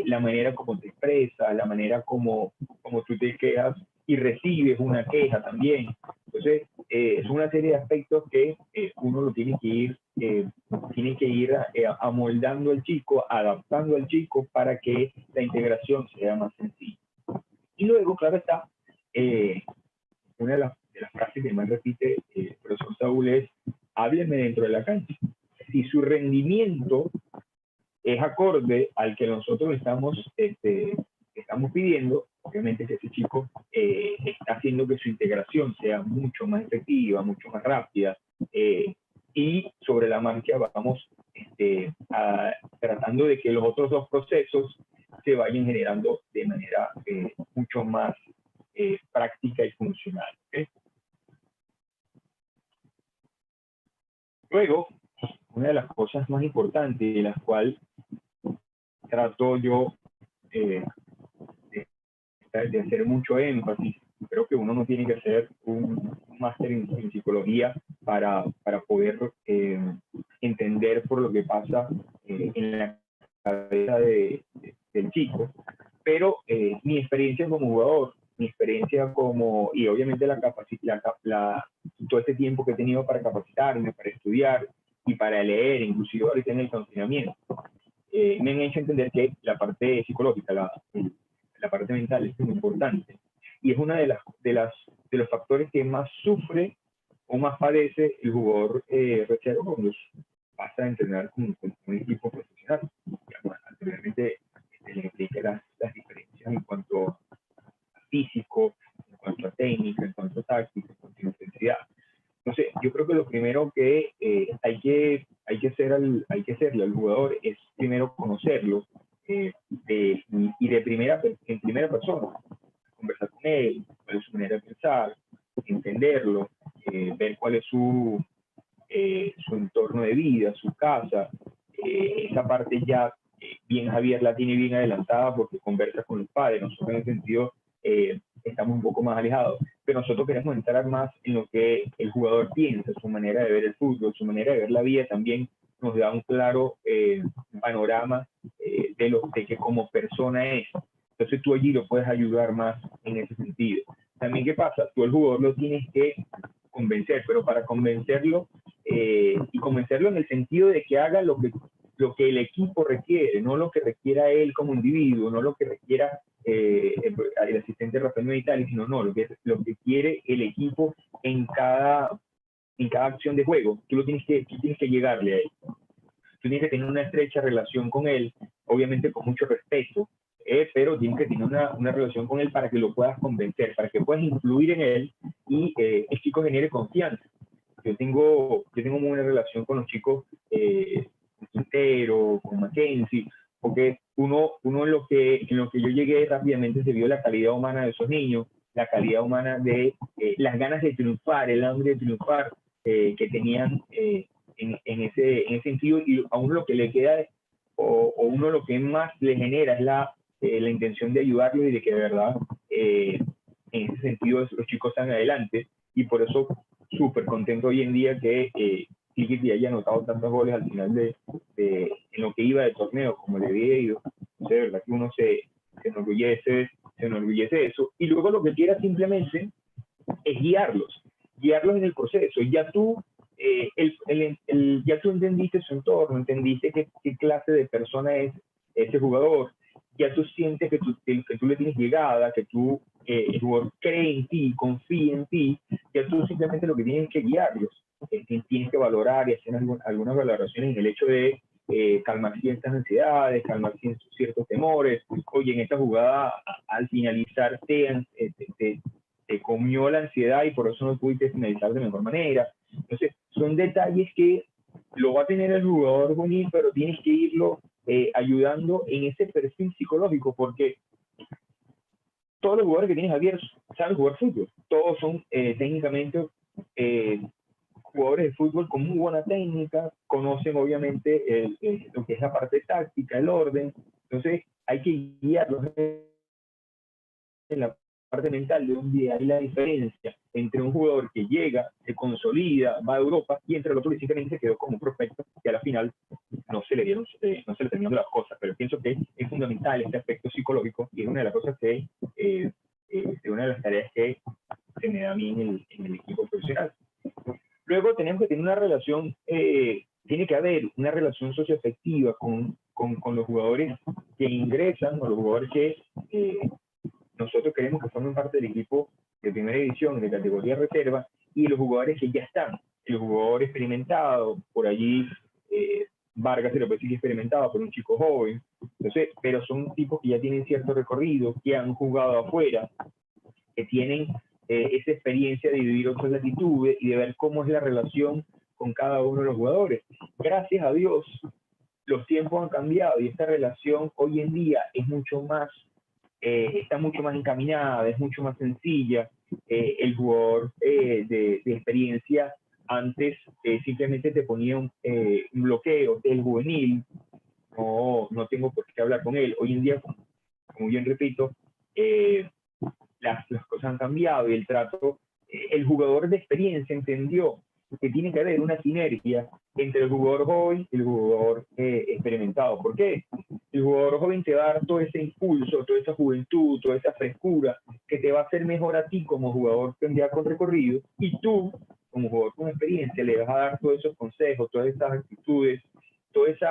la manera como te expresas, la manera como tú te quejas y recibes una queja también. Entonces, es una serie de aspectos que uno lo tiene que ir amoldando al chico, adaptando al chico para que la integración sea más sencilla. Y luego, claro está, una de las frases que más repite el profesor Saúl es: hábleme dentro de la cancha. Si su rendimiento es acorde al que nosotros estamos pidiendo, obviamente que ese chico está haciendo que su integración sea mucho más efectiva, mucho más rápida, y sobre la marcha vamos tratando de que los otros dos procesos se vayan generando de manera mucho más práctica y funcional. ¿Okay? Luego, una de las cosas más importantes de las cuales trato yo de hacer mucho énfasis, creo que uno no tiene que hacer un máster en psicología para poder entender por lo que pasa en la cabeza del chico, pero mi experiencia como jugador mi experiencia como, y obviamente todo este tiempo que he tenido para capacitarme, para estudiar y para leer, inclusive ahorita en el confinamiento, me han hecho entender que la parte psicológica, la parte mental es muy importante. Y es una de los factores que más sufre o más padece el jugador reserva cuando pasa a entrenar con un equipo profesional. Digamos, anteriormente le expliqué las diferencias en cuanto a físico, en cuanto a técnica, en cuanto a táctica, en cuanto a intensidad. Entonces, yo creo que lo primero que hay que hacerle al jugador es primero conocerlo y en primera persona, conversar con él, cuál es su manera de pensar, entenderlo, ver cuál es su entorno de vida, su casa. Esa parte ya bien Javier la tiene bien adelantada porque conversa con los padres. Nosotros en ese sentido estamos un poco más alejados, pero nosotros queremos entrar más en lo que el jugador piensa, su manera de ver el fútbol, su manera de ver la vida también nos da un claro panorama de que como persona es. Entonces tú allí lo puedes ayudar más en ese sentido. También, ¿qué pasa? Tú el jugador lo tienes que convencer, pero para convencerlo, y convencerlo en el sentido de que haga lo que el equipo requiere, no lo que requiera él como individuo, no lo que requiera el asistente Rafael Meditali, sino lo que quiere el equipo en cada acción de juego. Tú tienes que llegarle a él. Tú tienes que tener una estrecha relación con él, obviamente con mucho respeto, pero tienes que tener una relación con él para que lo puedas convencer, para que puedas influir en él y el chico genere confianza. Yo tengo muy buena relación con los chicos, con Quintero, con Mackenzie, porque uno en lo que yo llegué rápidamente se vio la calidad humana de esos niños, la calidad humana de las ganas de triunfar, el hambre de triunfar que tenían en ese sentido, y a uno lo que le queda o uno lo que más le genera es la intención de ayudarlos y de que de verdad en ese sentido los chicos están adelante, y por eso súper contento hoy en día que Tigres haya anotado tantos goles al final en lo que iba de torneo, como le había ido. De verdad que uno se enorgullece de eso, y luego lo que quiera simplemente es guiarlos en el proceso. Ya tú ya tú entendiste su entorno, entendiste qué clase de persona es ese jugador, ya tú sientes que tú le tienes llegada, que el jugador cree en ti, confía en ti, ya tú simplemente lo que tienes es que guiarlos, tienes que valorar y hacer algunas valoraciones en el hecho de calmar ciertas ansiedades, calmar ciertos temores. Oye, en esta jugada al finalizar te comió la ansiedad y por eso no pudiste finalizar de mejor manera. Entonces, son detalles que lo va a tener el jugador juvenil, pero tienes que irlo ayudando en ese perfil psicológico, porque todos los jugadores que tienes abiertos saben jugar fútbol. Todos son técnicamente jugadores de fútbol con muy buena técnica, conocen obviamente lo que es la parte táctica, el orden. Entonces, hay que guiarlos en la parte mental de un día. Hay la diferencia entre un jugador que llega, se consolida, va a Europa, y entre el otro que simplemente se quedó como un prospecto y a la final no se le terminaron las cosas. Pero pienso que es fundamental este aspecto psicológico, y es una de las cosas que una de las tareas que se me da a mí en el equipo profesional. Luego tenemos que tener una relación, tiene que haber una relación socioafectiva con los jugadores que ingresan, o los jugadores que nosotros queremos que formen parte del equipo de primera división, de categoría reserva, y los jugadores que ya están, el jugador experimentado, por allí Vargas se lo puede decir experimentado, pero un chico joven. Entonces, pero son tipos que ya tienen cierto recorrido, que han jugado afuera, que tienen esa experiencia de vivir otras latitudes y de ver cómo es la relación con cada uno de los jugadores. Gracias a Dios, los tiempos han cambiado y esta relación hoy en día es mucho más, está mucho más encaminada, es mucho más sencilla. El jugador de experiencia antes simplemente te ponía un bloqueo del juvenil, no tengo por qué hablar con él. Hoy en día, como bien repito, las cosas han cambiado y el trato, el jugador de experiencia entendió que tiene que haber una sinergia entre el jugador joven y el jugador experimentado. ¿Por qué? El jugador joven te va a dar todo ese impulso, toda esa juventud, toda esa frescura que te va a hacer mejor a ti como jugador ya con recorrido, y tú, como jugador con experiencia, le vas a dar todos esos consejos, todas esas actitudes, todo ese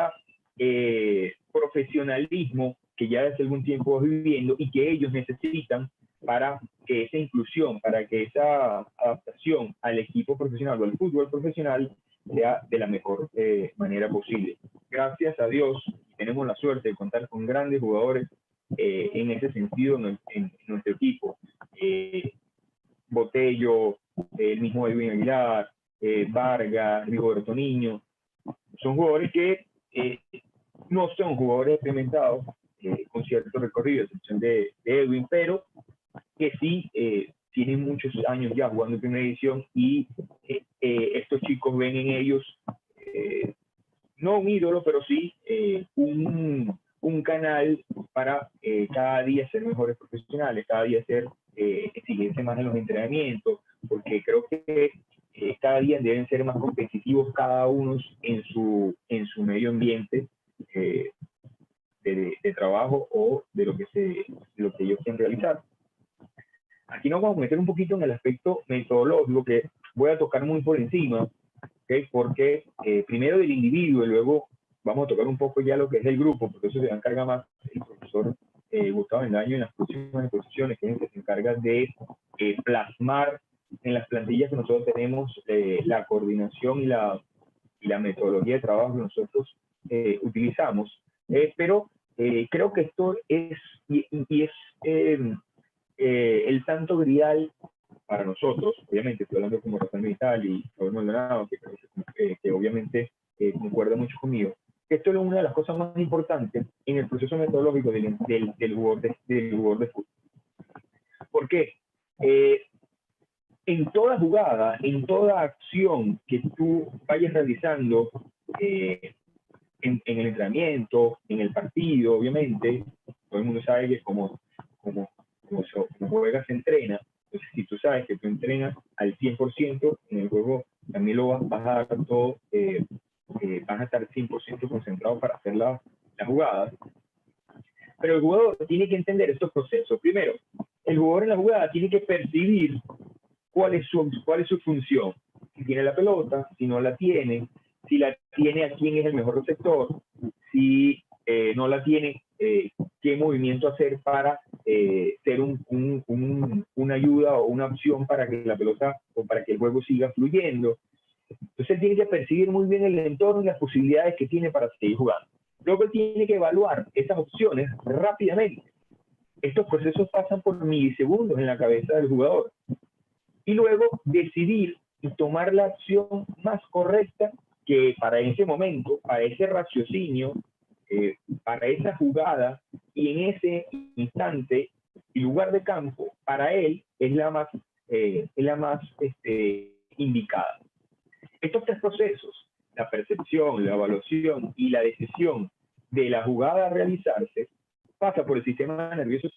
profesionalismo que ya desde algún tiempo vas viviendo y que ellos necesitan para que esa inclusión, para que esa adaptación al equipo profesional o al fútbol profesional sea de la mejor manera posible. Gracias a Dios tenemos la suerte de contar con grandes jugadores en ese sentido en nuestro equipo. Botello, el mismo Edwin Aguilar, Vargas, Rigoberto Niño, son jugadores que no son jugadores experimentados con cierto recorrido, a excepción de Edwin, pero que sí tienen muchos años ya jugando en primera división, y estos chicos ven en ellos no un ídolo, pero sí un canal para cada día ser mejores profesionales, cada día exigirse más en los entrenamientos, porque creo que cada día deben ser más competitivos cada uno en su medio ambiente de trabajo o de lo que ellos quieren realizar. Aquí nos vamos a meter un poquito en el aspecto metodológico, que voy a tocar muy por encima, ¿okay? Porque primero del individuo y luego vamos a tocar un poco ya lo que es el grupo, porque eso se encarga más el profesor Gustavo Engaño en las próximas exposiciones, que es el que se encarga de plasmar en las plantillas que nosotros tenemos la coordinación y la metodología de trabajo que nosotros utilizamos. Pero creo que esto es el santo grial para nosotros. Obviamente estoy hablando como Rafael Militar y Raúl Maldonado, que obviamente concuerda mucho conmigo. Esto es una de las cosas más importantes en el proceso metodológico del jugador de fútbol. ¿Por qué? En toda jugada, en toda acción que tú vayas realizando en el entrenamiento, en el partido, obviamente, todo el mundo sabe que como juegas se entrena. Entonces, si tú sabes que tú entrenas al 100%, en el juego también lo vas a dar todo, vas a estar 100% concentrado para hacer las jugadas. Pero el jugador tiene que entender estos procesos. Primero, el jugador en la jugada tiene que percibir cuál es su función. Si tiene la pelota, si no la tiene, si la tiene, a quién es el mejor receptor, si no la tiene, qué movimiento hacer para ser una ayuda o una opción para que la pelota o para que el juego siga fluyendo. Entonces él tiene que percibir muy bien el entorno y las posibilidades que tiene para seguir jugando. Luego él tiene que evaluar esas opciones rápidamente. Estos procesos pasan por milisegundos en la cabeza del jugador. Y luego decidir y tomar la acción más correcta que para ese momento, para ese raciocinio, para esa jugada y en ese instante y lugar de campo, para él es la más indicada. Estos tres procesos, la percepción, la evaluación y la decisión de la jugada a realizarse, pasa por el sistema nervioso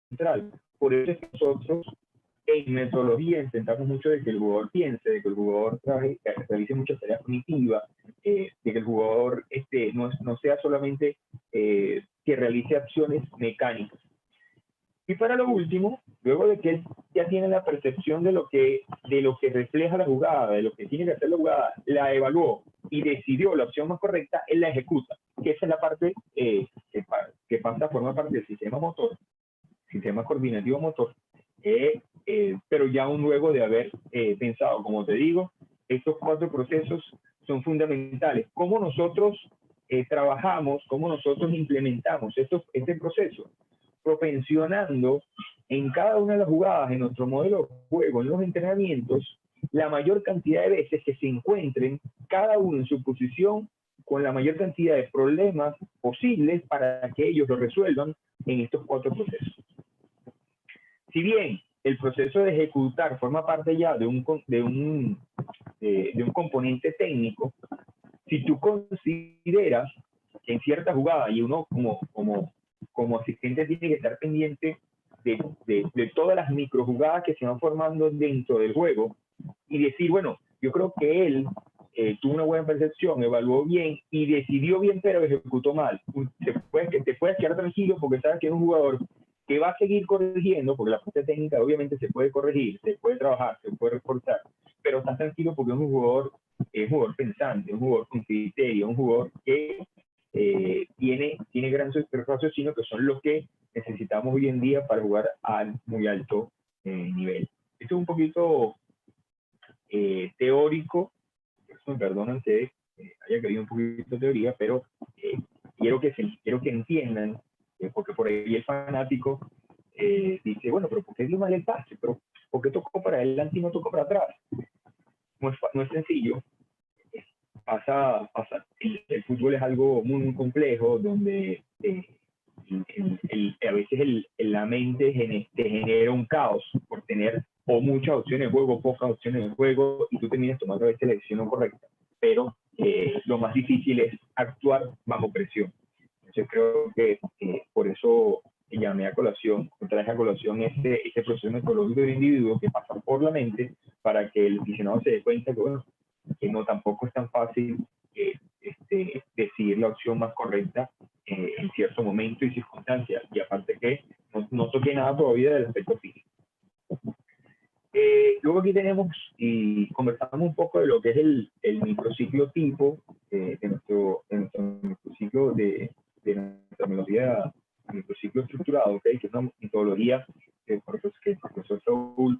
central. Por eso es que nosotros en metodología intentamos mucho de que el jugador piense, de que el jugador realice muchas tareas cognitivas, de que el jugador no sea solamente que realice acciones mecánicas. Y para lo último, luego de que él ya tiene la percepción de lo que refleja la jugada, de lo que tiene que hacer la jugada, la evaluó y decidió la opción más correcta, él la ejecuta. Que esa es la parte que pasa a formar parte del sistema motor, sistema coordinativo motor, pero ya luego de haber pensado, como te digo, estos cuatro procesos son fundamentales. ¿Cómo nosotros trabajamos, cómo nosotros implementamos este proceso? Propensionando en cada una de las jugadas, en nuestro modelo de juego, en los entrenamientos, la mayor cantidad de veces que se encuentren cada uno en su posición con la mayor cantidad de problemas posibles para que ellos lo resuelvan en estos cuatro procesos. Si bien el proceso de ejecutar forma parte ya de un componente técnico, si tú consideras que en cierta jugada, y uno como asistente tiene que estar pendiente de todas las microjugadas que se van formando dentro del juego, y decir, bueno, yo creo que él tuvo una buena percepción, evaluó bien y decidió bien, pero ejecutó mal. Te puedes quedar tranquilo porque sabes que es un jugador que va a seguir corrigiendo, porque la parte técnica obviamente se puede corregir, se puede trabajar, se puede reforzar, pero estás tranquilo porque es un jugador pensante, un jugador con criterio, un jugador que tiene grandes raciocinios que son los que necesitamos hoy en día para jugar a muy alto nivel. Esto es un poquito teórico, me perdonan que haya querido un poquito de teoría, pero quiero que entiendan, porque por ahí el fanático dice, bueno, pero ¿por qué dio mal el pase? ¿Pero por qué tocó para adelante y no tocó para atrás? No es sencillo. El fútbol es algo muy, muy complejo, donde a veces la mente te genera un caos por tener o muchas opciones de juego, pocas opciones de juego, y tú terminas tomando a veces la decisión no correcta. Pero lo más difícil es actuar bajo presión. Entonces creo que por eso llamé a colación, traje a colación este proceso metodológico del individuo que pasa por la mente para que el aficionado se dé cuenta que, bueno, que no tampoco es tan fácil decidir la opción más correcta en cierto momento y circunstancias. Y aparte que no toqué nada todavía del aspecto físico. Luego aquí tenemos y conversamos un poco de lo que es el microciclo tipo de nuestro microciclo de nuestra metodología microciclo estructurado, ¿okay? Que es una metodología que el profesor Saúl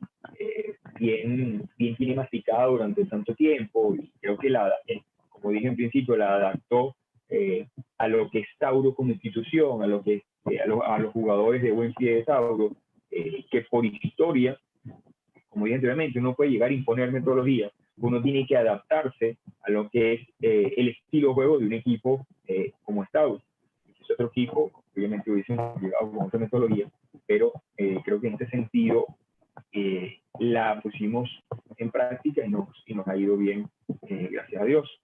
bien tiene masticada durante tanto tiempo, y creo que como dije en principio, la adaptó a lo que es Tauro como institución, a los jugadores de buen pie de Tauro, que por historia, como dije anteriormente, uno puede llegar a imponer metodología, uno tiene que adaptarse a lo que es el estilo de juego de un equipo como Tauro. Si es otro equipo, obviamente hubiese llegado con otra metodología, pero creo que en este sentido la pusimos en práctica y nos ha ido bien, gracias a Dios.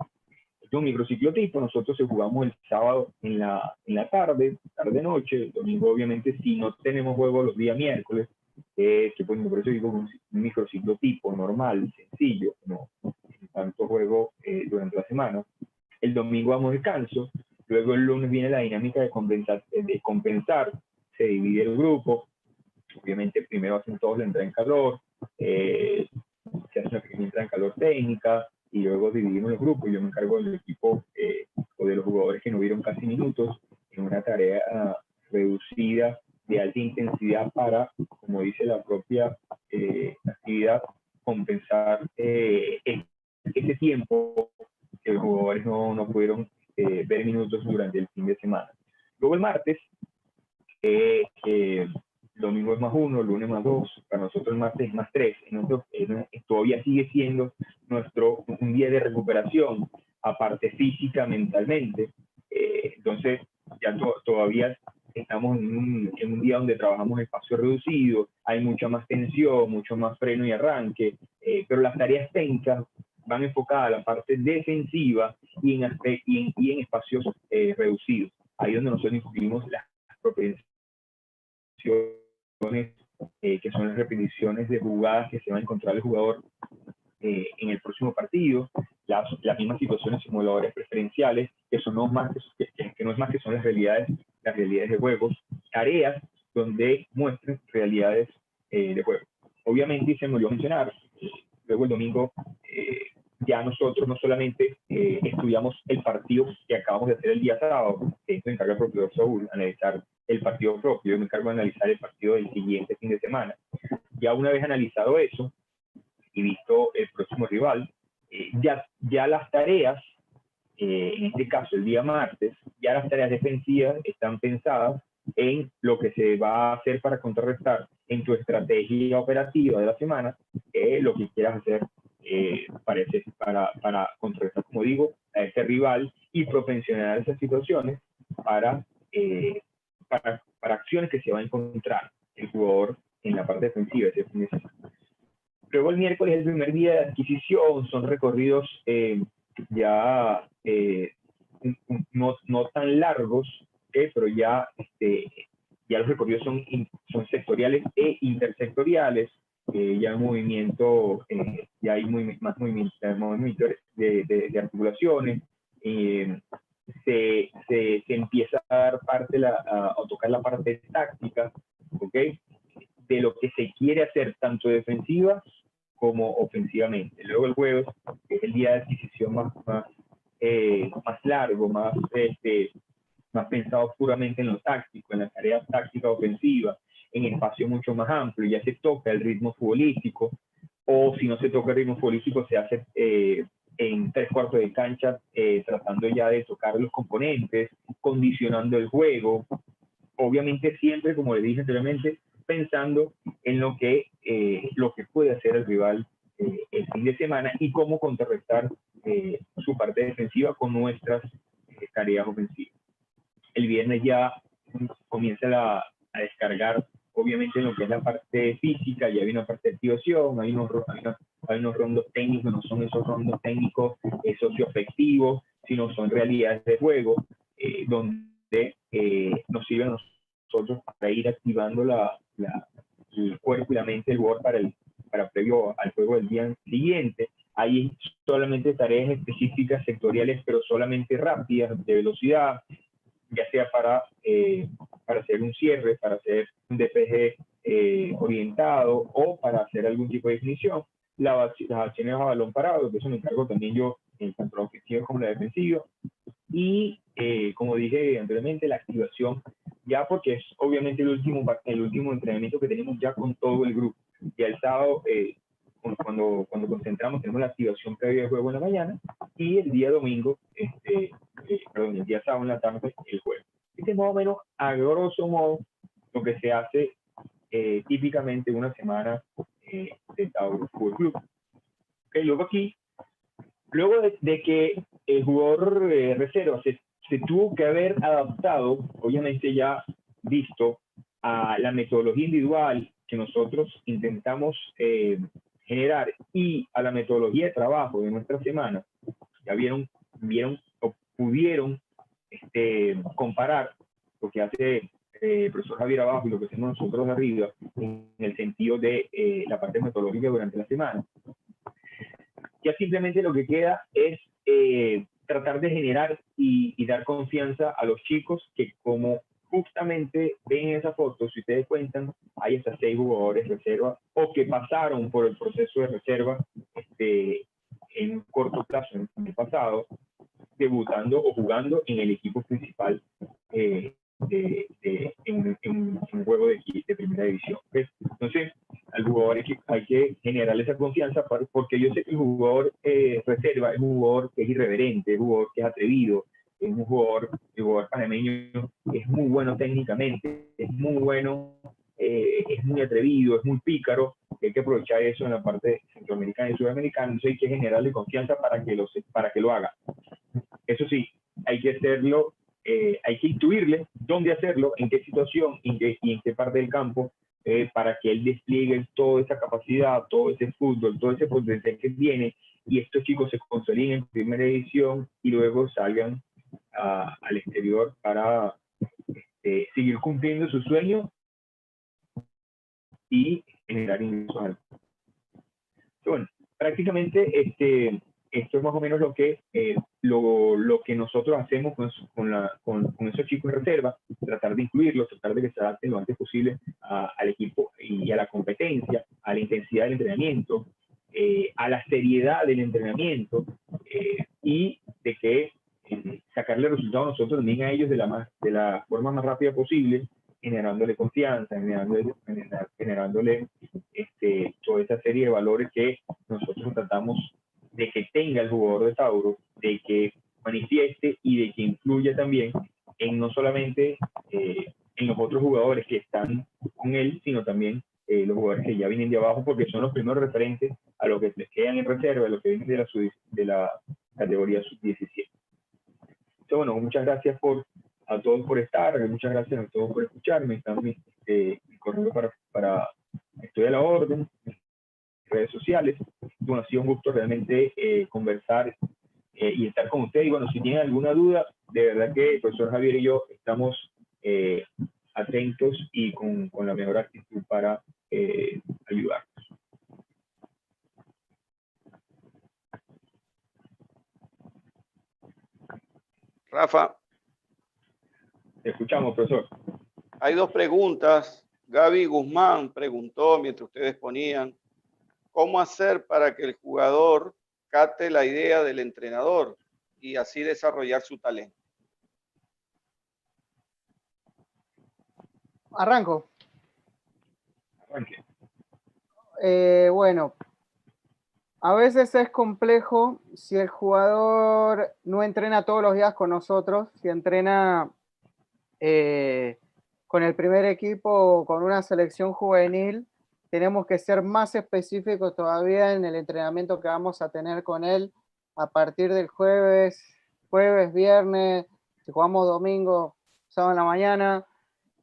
Es un microciclo tipo, nosotros jugamos el sábado en la tarde-noche, el domingo obviamente si no tenemos juego los días miércoles, que pues, por eso digo un microciclo tipo, normal, sencillo, no tanto juego durante la semana. El domingo vamos de descanso, luego el lunes viene la dinámica de compensar, se divide el grupo, obviamente primero hacen todos la entrada en calor, se hace una pequeña entrada en calor técnica, y luego dividimos los grupos. Yo me encargo del equipo o de los jugadores que no vieron casi minutos en una tarea reducida de alta intensidad para, como dice la propia actividad, compensar ese tiempo que los jugadores no pudieron ver minutos durante el fin de semana. Luego el martes, domingo es +1, lunes +2, para nosotros el martes es +3. Todavía sigue siendo un día de recuperación, aparte física, mentalmente. Entonces, ya todavía estamos en un día donde trabajamos en espacio reducido, hay mucha más tensión, mucho más freno y arranque, pero las tareas técnicas van enfocadas a la parte defensiva y en espacios reducidos. Ahí es donde nosotros incluimos las propensiones, que son las repeticiones de jugadas que se va a encontrar el jugador en el próximo partido, las mismas situaciones simuladores preferenciales, que no es más que son las realidades de juegos, tareas donde muestren realidades de juego. Obviamente, se me olvidó mencionar, luego el domingo ya nosotros no solamente estudiamos el partido que acabamos de hacer el día sábado, esto se encarga el profesor Saúl, analizar el partido propio, yo me encargo de analizar el partido del siguiente fin de semana. Ya una vez analizado eso y visto el próximo rival, ya las tareas, en este caso el día martes, ya las tareas defensivas están pensadas en lo que se va a hacer para contrarrestar en tu estrategia operativa de la semana, lo que quieras hacer para contrarrestar, como digo, a ese rival y propensionar esas situaciones para acciones que se va a encontrar el jugador en la parte defensiva ese fin de semana. Luego el miércoles es el primer día de adquisición, son recorridos ya no tan largos, pero ya los recorridos son sectoriales e intersectoriales. ya en movimiento, ya hay más movimiento de articulaciones, se empieza a dar a tocar la parte táctica, ¿ok? De lo que se quiere hacer tanto defensiva como ofensivamente. Luego el jueves es el día de adquisición más largo, más pensado puramente en lo táctico, en las tareas tácticas ofensivas, en espacio mucho más amplio. Ya se toca el ritmo futbolístico, o si no se toca el ritmo futbolístico, se hace en 3/4 de cancha, tratando ya de tocar los componentes, condicionando el juego. Obviamente siempre, como le dije anteriormente, pensando en lo que puede hacer el rival el fin de semana y cómo contrarrestar su parte defensiva con nuestras tareas ofensivas. El viernes ya comienza a descargar, obviamente, en lo que es la parte física. Ya hay una parte de activación, hay unos rondos técnicos, no son esos rondos técnicos socioafectivos, sino son realidades de juego, donde nos sirven a nosotros para ir activando el cuerpo y la mente del jugador para previo al juego del día siguiente. Hay solamente tareas específicas sectoriales, pero solamente rápidas, de velocidad, ya sea para hacer un cierre, para hacer un DPG orientado, o para hacer algún tipo de definición. Las acciones a balón parado, que eso me encargo también yo, tanto la ofensiva como la defensiva. Y como dije anteriormente, la activación, ya porque es obviamente el último entrenamiento que tenemos ya con todo el grupo. Ya el sábado, cuando concentramos, tenemos la activación previa del juego en la mañana, y el día domingo, el día sábado en la tarde, el juego. Este es más o menos, a grosso modo, lo que se hace típicamente una semana de Tauro Fútbol Club. Okay, luego de que el jugador reserva se tuvo que haber adaptado, obviamente ya visto, a la metodología individual que nosotros intentamos generar, y a la metodología de trabajo de nuestra semana. Ya vieron o pudieron comparar lo que hace el profesor Javier abajo y lo que hacemos nosotros arriba, en el sentido de la parte metodológica durante la semana. Ya simplemente lo que queda es tratar de generar y dar confianza a los chicos, que como justamente ven en esa foto, si ustedes cuentan, hay hasta 6 jugadores reserva, o que pasaron por el proceso de reserva en un corto plazo, en el pasado, debutando o jugando en el equipo principal en un juego de primera división. Entonces, al jugador hay que generarle esa confianza, porque yo sé que el jugador reserva es un jugador que es irreverente, es un jugador que es atrevido, es un jugador, el jugador panameño es muy bueno técnicamente, es muy bueno, es muy atrevido, es muy pícaro. Hay que aprovechar eso en la parte centroamericana y sudamericana. Entonces hay que generarle confianza para que lo haga. Eso sí, hay que hacerlo, hay que intuirle dónde hacerlo, en qué situación y en qué parte del campo, para que él despliegue toda esa capacidad, todo ese fútbol, todo ese potencial que tiene, y estos chicos se consoliden en primera división y luego salgan al exterior para seguir cumpliendo su sueño y generar ingresos. Bueno, prácticamente esto es más o menos lo que nosotros hacemos con esos chicos en reserva: tratar de incluirlos, tratar de que se adapten lo antes posible al equipo y a la competencia, a la intensidad del entrenamiento, a la seriedad del entrenamiento, y de que sacarle resultados nosotros también a ellos de la forma más rápida posible, generándole confianza, generándole toda esa serie de valores que nosotros tratamos de que tenga el jugador de Tauro, de que manifieste y de que influya también en no solamente en los otros jugadores que están con él, sino también los jugadores que ya vienen de abajo, porque son los primeros referentes a los que les quedan en reserva, a los que vienen de la categoría sub-17. Entonces, bueno, muchas gracias a todos por estar, muchas gracias a todos por escucharme. Están mi correo para estoy a la orden, redes sociales. Bueno, ha sido un gusto realmente conversar y estar con ustedes. Y bueno, si tienen alguna duda, de verdad que el profesor Javier y yo estamos atentos y con la mejor actitud para ayudarnos. Rafa, Te escuchamos, profesor. hay dos preguntas. Gaby Guzmán preguntó mientras ustedes ponían, ¿cómo hacer para que el jugador capte la idea del entrenador y así desarrollar su talento? Arranco. Arranque. Bueno, a veces es complejo si el jugador no entrena todos los días con nosotros, si entrena con el primer equipo o con una selección juvenil, tenemos que ser más específicos todavía en el entrenamiento que vamos a tener con él a partir del jueves, viernes, si jugamos domingo, sábado en la mañana,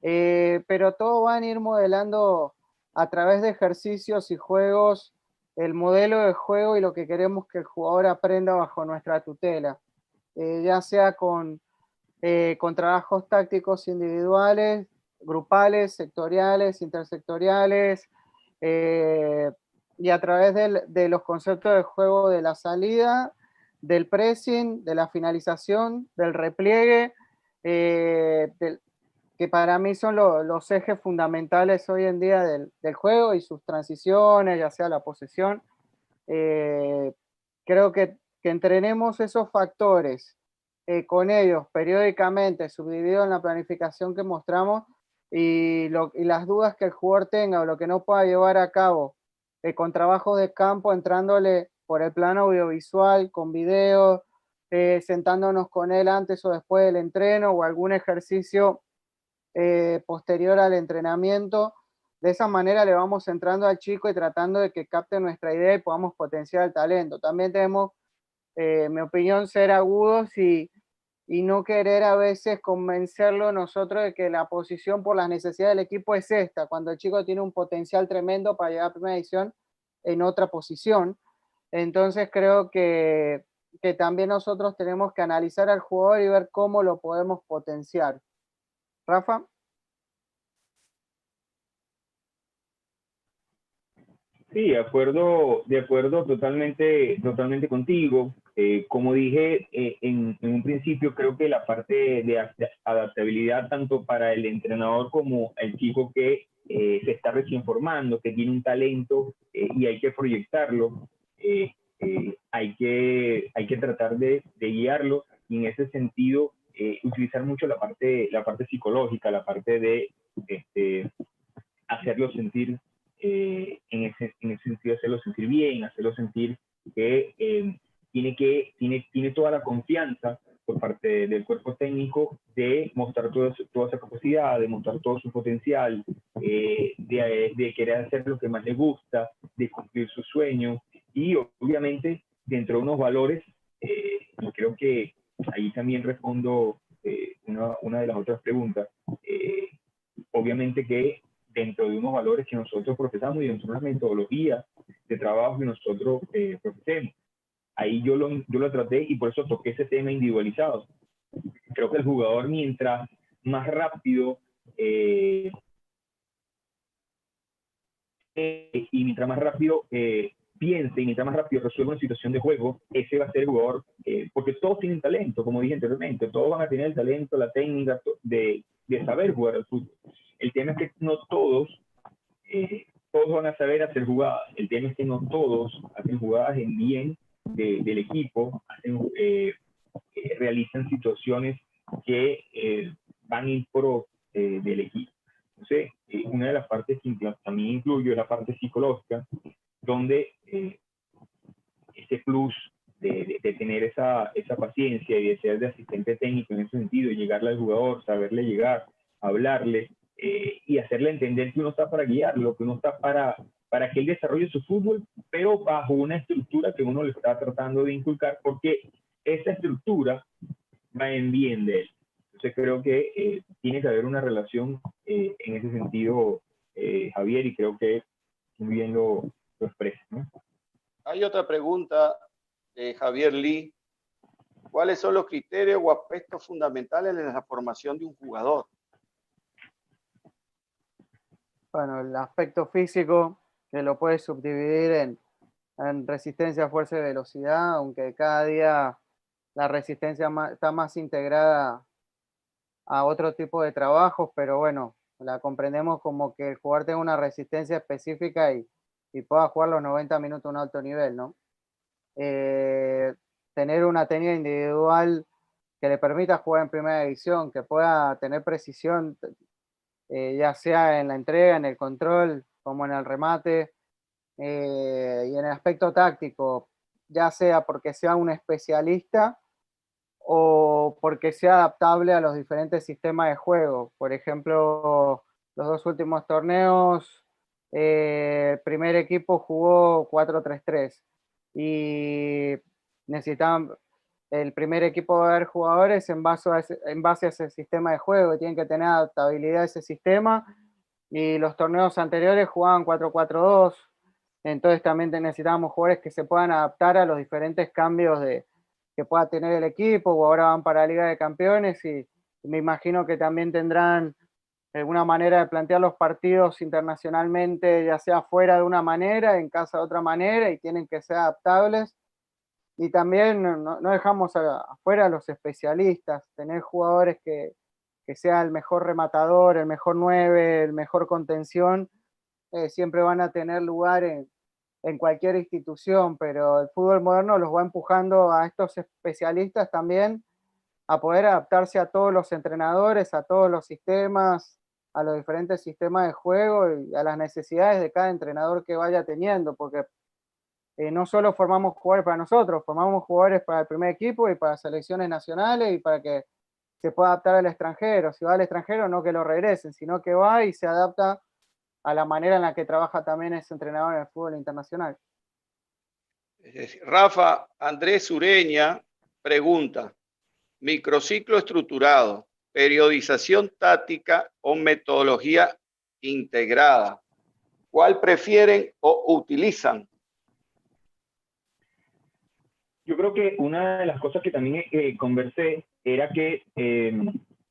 pero todo van a ir modelando a través de ejercicios y juegos el modelo de juego y lo que queremos que el jugador aprenda bajo nuestra tutela, ya sea con trabajos tácticos individuales, grupales, sectoriales, intersectoriales, y a través de los conceptos de juego de la salida, del pressing, de la finalización, del repliegue, que para mí son los ejes fundamentales hoy en día del juego y sus transiciones, ya sea la posesión. Creo que entrenemos esos factores con ellos periódicamente, subdividido en la planificación que mostramos, y las dudas que el jugador tenga o lo que no pueda llevar a cabo con trabajos de campo, entrándole por el plano audiovisual, con videos, sentándonos con él antes o después del entreno o algún ejercicio posterior al entrenamiento. De esa manera le vamos entrando al chico y tratando de que capte nuestra idea y podamos potenciar el talento. También tenemos, mi opinión, ser agudos y no querer a veces convencerlo nosotros de que la posición por las necesidades del equipo es esta, cuando el chico tiene un potencial tremendo para llegar a primera división en otra posición. Entonces creo que también nosotros tenemos que analizar al jugador y ver cómo lo podemos potenciar. Rafa. Sí, de acuerdo totalmente contigo. Como dije en un principio, creo que la parte de adaptabilidad tanto para el entrenador como el chico que se está recién formando, que tiene un talento y hay que proyectarlo, hay que tratar de guiarlo y en ese sentido utilizar mucho la parte psicológica, la parte de hacerlo sentir en ese sentido, hacerlo sentir bien, hacerlo sentir que tiene toda la confianza por parte del cuerpo técnico de mostrar toda esa capacidad, de mostrar todo su potencial, de querer hacer lo que más le gusta, de cumplir su sueño y obviamente dentro de unos valores, y creo que ahí también respondo una de las otras preguntas, obviamente que dentro de unos valores que nosotros profesamos y dentro de una metodología de trabajo que nosotros profesemos. Ahí yo lo traté y por eso toqué ese tema individualizado. Creo que el jugador mientras más rápido y mientras más rápido piense y mientras más rápido resuelva una situación de juego, ese va a ser el jugador, porque todos tienen talento, como dije anteriormente, todos van a tener el talento, la técnica de saber jugar al fútbol. El tema es que no todos van a saber hacer jugadas. El tema es que no todos hacen jugadas en bien del equipo, realizan situaciones que van en pro del equipo. Entonces, una de las partes que también incluyo es la parte psicológica, donde ese plus de tener esa paciencia y de ser de asistente técnico en ese sentido, y llegarle al jugador, saberle llegar, hablarle y hacerle entender que uno está para guiarlo, que uno está para que él desarrolle su fútbol, pero bajo una estructura que uno le está tratando de inculcar, porque esa estructura va en bien de él. Entonces creo que tiene que haber una relación en ese sentido, Javier, y creo que muy bien lo expresa, ¿no? Hay otra pregunta de Javier Lee. ¿Cuáles son los criterios o aspectos fundamentales en la formación de un jugador? Bueno, el aspecto físico, que lo puedes subdividir en resistencia, fuerza y velocidad, aunque cada día la resistencia está más integrada a otro tipo de trabajos, pero bueno, la comprendemos como que el jugador tenga una resistencia específica y pueda jugar los 90 minutos a un alto nivel, ¿no? Tener una técnica individual que le permita jugar en primera división, que pueda tener precisión, ya sea en la entrega, en el control, como en el remate, y en el aspecto táctico, ya sea porque sea un especialista o porque sea adaptable a los diferentes sistemas de juego. Por ejemplo, los dos últimos torneos, el primer equipo jugó 4-3-3 y necesitaban el primer equipo de ver jugadores en base a ese sistema de juego, y tienen que tener adaptabilidad a ese sistema, y los torneos anteriores jugaban 4-4-2, entonces también necesitábamos jugadores que se puedan adaptar a los diferentes cambios que pueda tener el equipo, o ahora van para la Liga de Campeones, y me imagino que también tendrán alguna manera de plantear los partidos internacionalmente, ya sea fuera de una manera, en casa de otra manera, y tienen que ser adaptables. Y también no dejamos afuera a los especialistas, tener jugadores que sea el mejor rematador, el mejor 9, el mejor contención, siempre van a tener lugar en cualquier institución, pero el fútbol moderno los va empujando a estos especialistas también a poder adaptarse a todos los entrenadores, a todos los sistemas, a los diferentes sistemas de juego y a las necesidades de cada entrenador que vaya teniendo, porque no solo formamos jugadores para nosotros, formamos jugadores para el primer equipo y para selecciones nacionales y para que se pueda adaptar al extranjero. Si va al extranjero, no que lo regresen, sino que va y se adapta a la manera en la que trabaja también ese entrenador en el fútbol internacional. Rafa, Andrés Ureña pregunta, microciclo estructurado, periodización táctica o metodología integrada, ¿cuál prefieren o utilizan? Yo creo que una de las cosas que también conversé era que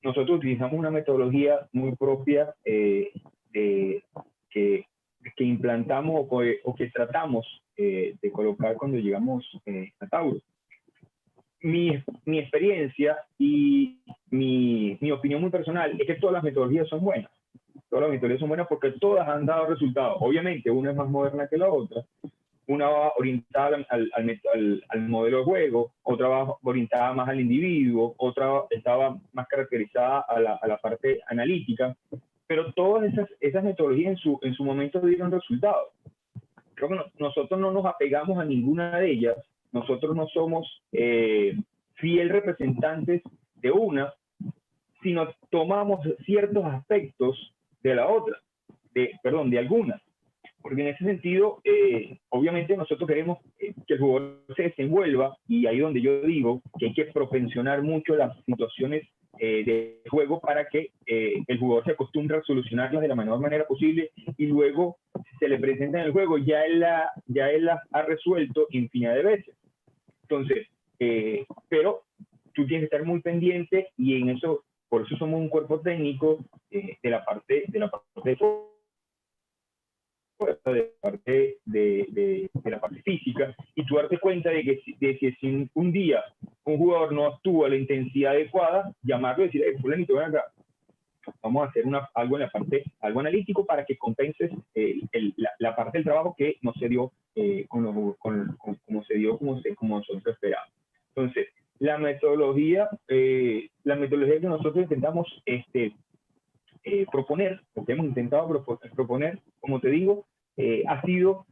nosotros utilizamos una metodología muy propia que implantamos o que tratamos de colocar cuando llegamos a Tauro. Mi experiencia y mi opinión muy personal es que todas las metodologías son buenas. Todas las metodologías son buenas porque todas han dado resultados. Obviamente, una es más moderna que la otra. Una va orientada al modelo de juego, otra va orientada más al individuo, otra estaba más caracterizada a la parte analítica, pero todas esas metodologías en su momento dieron resultados. Creo que nosotros no nos apegamos a ninguna de ellas, nosotros no somos fiel representantes de una, sino tomamos ciertos aspectos de la otra, de algunas. Porque en ese sentido, obviamente nosotros queremos que el jugador se desenvuelva, y ahí donde yo digo que hay que propensionar mucho las situaciones de juego para que el jugador se acostumbre a solucionarlas de la mejor manera posible, y luego se le presenta en el juego, ya él las ha resuelto infinidad de veces. Entonces, pero tú tienes que estar muy pendiente, y en eso, por eso somos un cuerpo técnico de la parte de la parte física, y tú darte cuenta de que si un día un jugador no actúa a la intensidad adecuada, llamarlo y decir, fulanito, ven acá, vamos a hacer algo en la parte, algo analítico para que compenses la parte del trabajo que no se dio como nosotros esperábamos. Entonces, la metodología que nosotros intentamos proponer, lo que hemos intentado proponer, como te digo, ha sido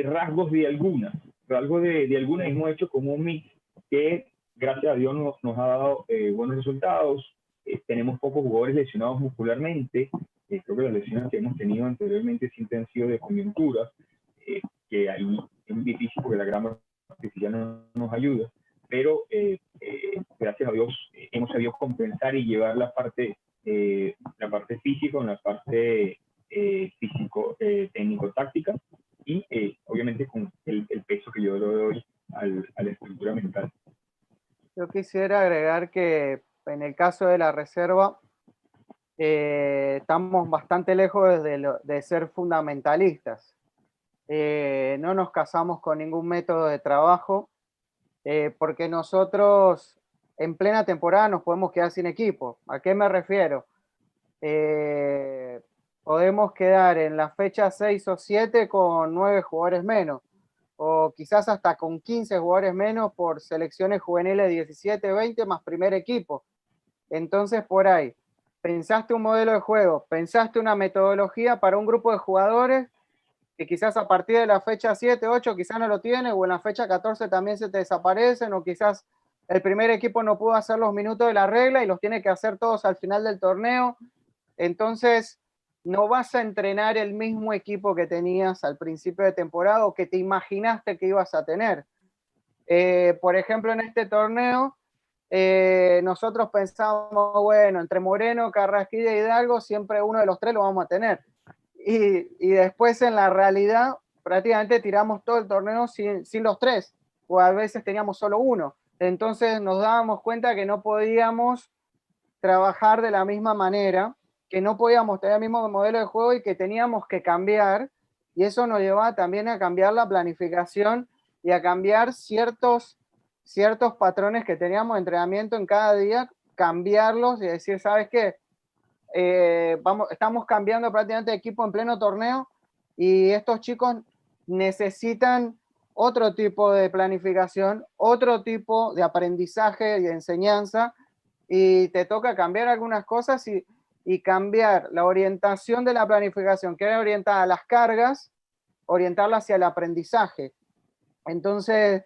rasgos de algunas. Hemos hecho como un mix que, gracias a Dios, nos ha dado buenos resultados. Tenemos pocos jugadores lesionados muscularmente. Creo que las lesiones que hemos tenido anteriormente siempre han sido de coyuntura, que ahí es muy difícil porque la grama artificial no nos ayuda. Pero gracias a Dios hemos sabido compensar y llevar la parte física con la parte técnico-táctica, y obviamente con el peso que yo le doy a la estructura mental. Yo quisiera agregar que en el caso de la reserva estamos bastante lejos de ser fundamentalistas. No nos casamos con ningún método de trabajo. porque nosotros en plena temporada nos podemos quedar sin equipo. ¿A qué me refiero? Podemos quedar en la fecha 6 o 7 con 9 jugadores menos, o quizás hasta con 15 jugadores menos por selecciones juveniles 17, 20 más primer equipo. Entonces, por ahí, pensaste un modelo de juego, pensaste una metodología para un grupo de jugadores que quizás a partir de la fecha 7, 8 quizás no lo tiene, o en la fecha 14 también se te desaparecen, o quizás el primer equipo no pudo hacer los minutos de la regla y los tiene que hacer todos al final del torneo. Entonces, no vas a entrenar el mismo equipo que tenías al principio de temporada o que te imaginaste que ibas a tener. Por ejemplo, en este torneo, nosotros pensamos, bueno, entre Moreno, Carrasquilla y Hidalgo, siempre uno de los tres lo vamos a tener. Y después en la realidad, prácticamente tiramos todo el torneo sin los tres, o a veces teníamos solo uno. Entonces nos dábamos cuenta que no podíamos trabajar de la misma manera, que no podíamos tener el mismo modelo de juego y que teníamos que cambiar, y eso nos llevaba también a cambiar la planificación y a cambiar ciertos patrones que teníamos de entrenamiento en cada día, cambiarlos y decir, ¿sabes qué? Estamos cambiando prácticamente de equipo en pleno torneo y estos chicos necesitan otro tipo de planificación, otro tipo de aprendizaje y de enseñanza, y te toca cambiar algunas cosas y cambiar la orientación de la planificación, que era orientada a las cargas, orientarla hacia el aprendizaje. Entonces,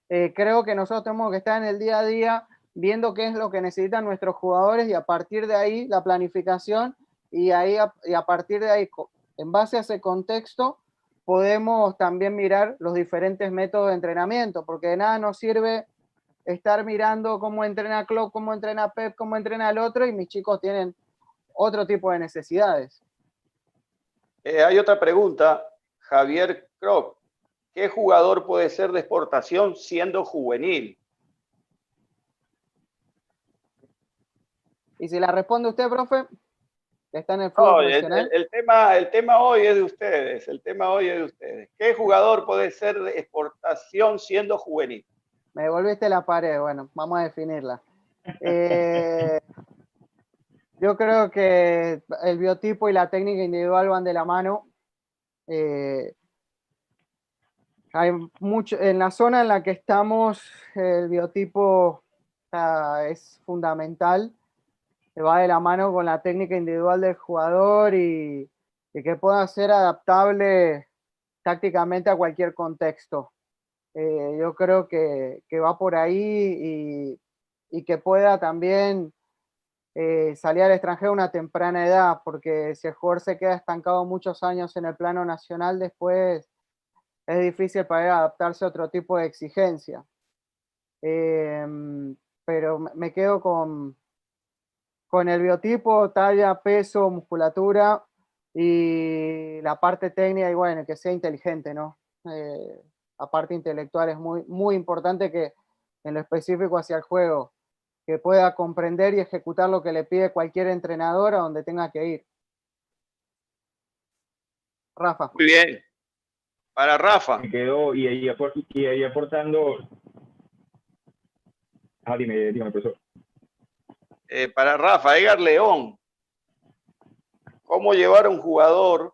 creo que nosotros tenemos que estar en el día a día viendo qué es lo que necesitan nuestros jugadores y a partir de ahí la planificación y a partir de ahí, en base a ese contexto, podemos también mirar los diferentes métodos de entrenamiento, porque de nada nos sirve estar mirando cómo entrena Klopp, cómo entrena Pep, cómo entrena el otro y mis chicos tienen otro tipo de necesidades. Hay otra pregunta, Javier Kropp. ¿Qué jugador puede ser de exportación siendo juvenil? Y si la responde usted, profe, que está en el fútbol profesional. El tema hoy es de ustedes. El tema hoy es de ustedes. ¿Qué jugador puede ser de exportación siendo juvenil? Me devolviste la pared. Bueno, vamos a definirla. Yo creo que el biotipo y la técnica individual van de la mano. Hay mucho, en la zona en la que estamos, el biotipo es fundamental. Va de la mano con la técnica individual del jugador y que pueda ser adaptable tácticamente a cualquier contexto. Yo creo que va por ahí y que pueda también salir al extranjero a una temprana edad, porque si el jugador se queda estancado muchos años en el plano nacional, después es difícil para él adaptarse a otro tipo de exigencia. Pero me quedo con el biotipo, talla, peso, musculatura y la parte técnica y bueno, que sea inteligente, ¿no? La parte intelectual es muy, muy importante que en lo específico hacia el juego, que pueda comprender y ejecutar lo que le pide cualquier entrenador a donde tenga que ir. Rafa. Muy bien. Para Rafa. Me quedo y ahí aportando. Dime, profesor. Para Rafa, Edgar León. ¿Cómo llevar a un jugador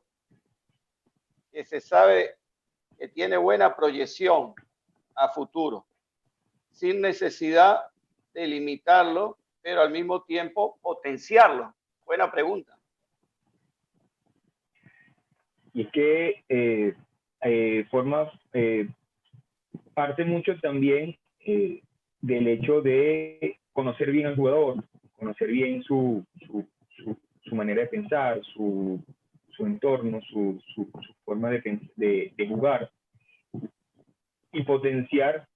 que se sabe que tiene buena proyección a futuro, sin necesidad de limitarlo, pero al mismo tiempo potenciarlo? Buena pregunta. Y es que parte mucho también del hecho de conocer bien al jugador, conocer bien su manera de pensar, su entorno, su forma de jugar y potenciar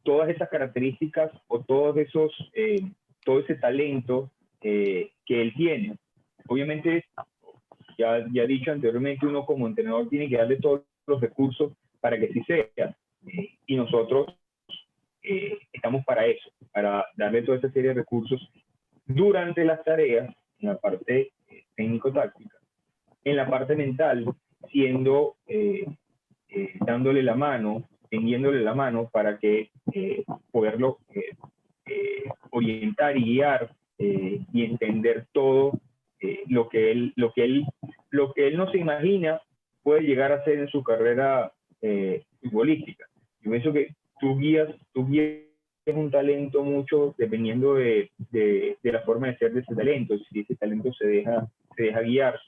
todas esas características o todo ese talento que él tiene. Obviamente, ya he dicho anteriormente, uno como entrenador tiene que darle todos los recursos para que así sea. Y nosotros estamos para eso, para darle toda esa serie de recursos durante las tareas, en la parte técnico-táctica, en la parte mental, dándole la mano tendiéndole la mano para que poderlo orientar y guiar y entender todo lo que él no se imagina puede llegar a ser en su carrera futbolística. Yo pienso que tú guías un talento mucho dependiendo de la forma de ser de ese talento, si ese talento se deja guiar,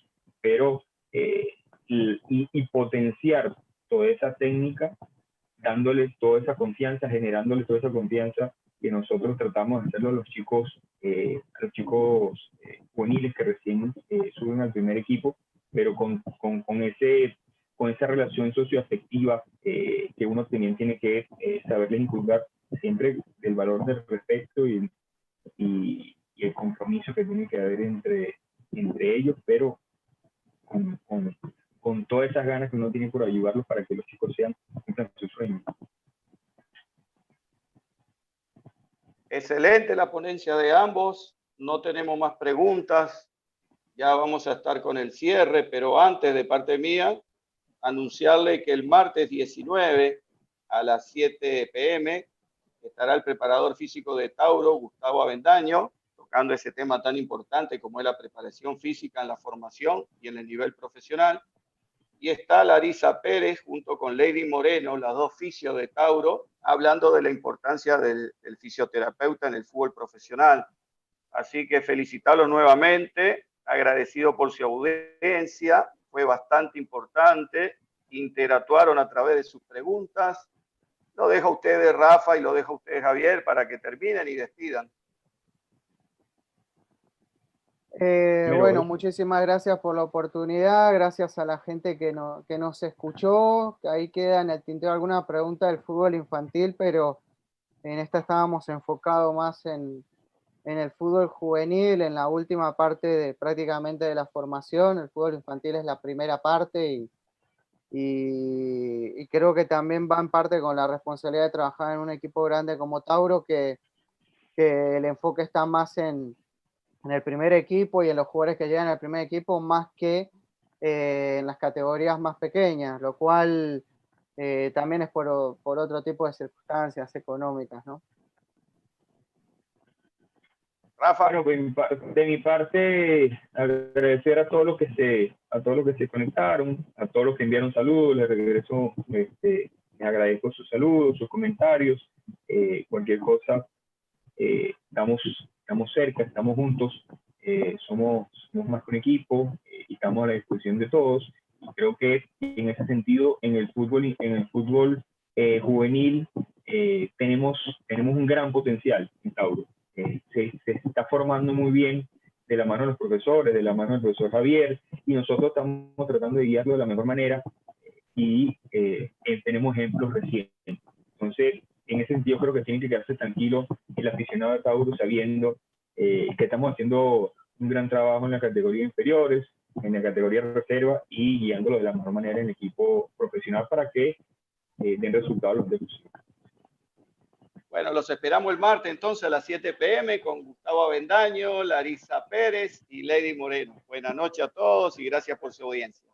pero y potenciar toda esa técnica, dándole toda esa confianza, generándole toda esa confianza que nosotros tratamos de hacerlo a los chicos juveniles que recién suben al primer equipo, pero con esa relación socioafectiva que uno también tiene que saberles inculcar siempre el valor del respeto y el compromiso que tiene que haber entre ellos, pero con todas esas ganas que uno tiene por ayudarlos para que los chicos cumplan sus sueños. Excelente la ponencia de ambos. No tenemos más preguntas. Ya vamos a estar con el cierre, pero antes, de parte mía, anunciarle que el martes 19 a las 7 p.m. estará el preparador físico de Tauro, Gustavo Avendaño, tocando ese tema tan importante como es la preparación física en la formación y en el nivel profesional. Y está Larisa Pérez junto con Lady Moreno, las dos fisios de Tauro, hablando de la importancia del fisioterapeuta en el fútbol profesional. Así que felicitarlos nuevamente, agradecido por su audiencia, fue bastante importante, interactuaron a través de sus preguntas. Lo dejo a ustedes, Rafa, y lo dejo a ustedes, Javier, para que terminen y despidan. Bueno, muchísimas gracias por la oportunidad, gracias a la gente que nos escuchó. Ahí queda en el tintero alguna pregunta del fútbol infantil, pero en esta estábamos enfocados más en el fútbol juvenil, en la última parte prácticamente de la formación. El fútbol infantil es la primera parte y creo que también va en parte con la responsabilidad de trabajar en un equipo grande como Tauro, que el enfoque está más en el primer equipo y en los jugadores que llegan al primer equipo, más que en las categorías más pequeñas, lo cual también es por otro tipo de circunstancias económicas, ¿no? Rafa. Bueno, de mi parte, agradecer a todos los que se conectaron, a todos los que enviaron saludos, les regreso, les agradezco sus saludos, sus comentarios, cualquier cosa, estamos cerca, estamos juntos, somos más que un equipo y estamos a la disposición de todos. Y creo que en ese sentido, en el fútbol juvenil, tenemos un gran potencial en Tauro. Se está formando muy bien de la mano de los profesores, de la mano del profesor Javier, y nosotros estamos tratando de guiarlo de la mejor manera y tenemos ejemplos recientes. Entonces, en ese sentido creo que tiene que quedarse tranquilo el aficionado de Tauro sabiendo que estamos haciendo un gran trabajo en las categorías inferiores, en la categoría reserva y guiándolo de la mejor manera en el equipo profesional para que den resultados los de. Bueno, los esperamos el martes entonces a las 7 p.m. con Gustavo Avendaño, Larisa Pérez y Lady Moreno. Buenas noches a todos y gracias por su audiencia.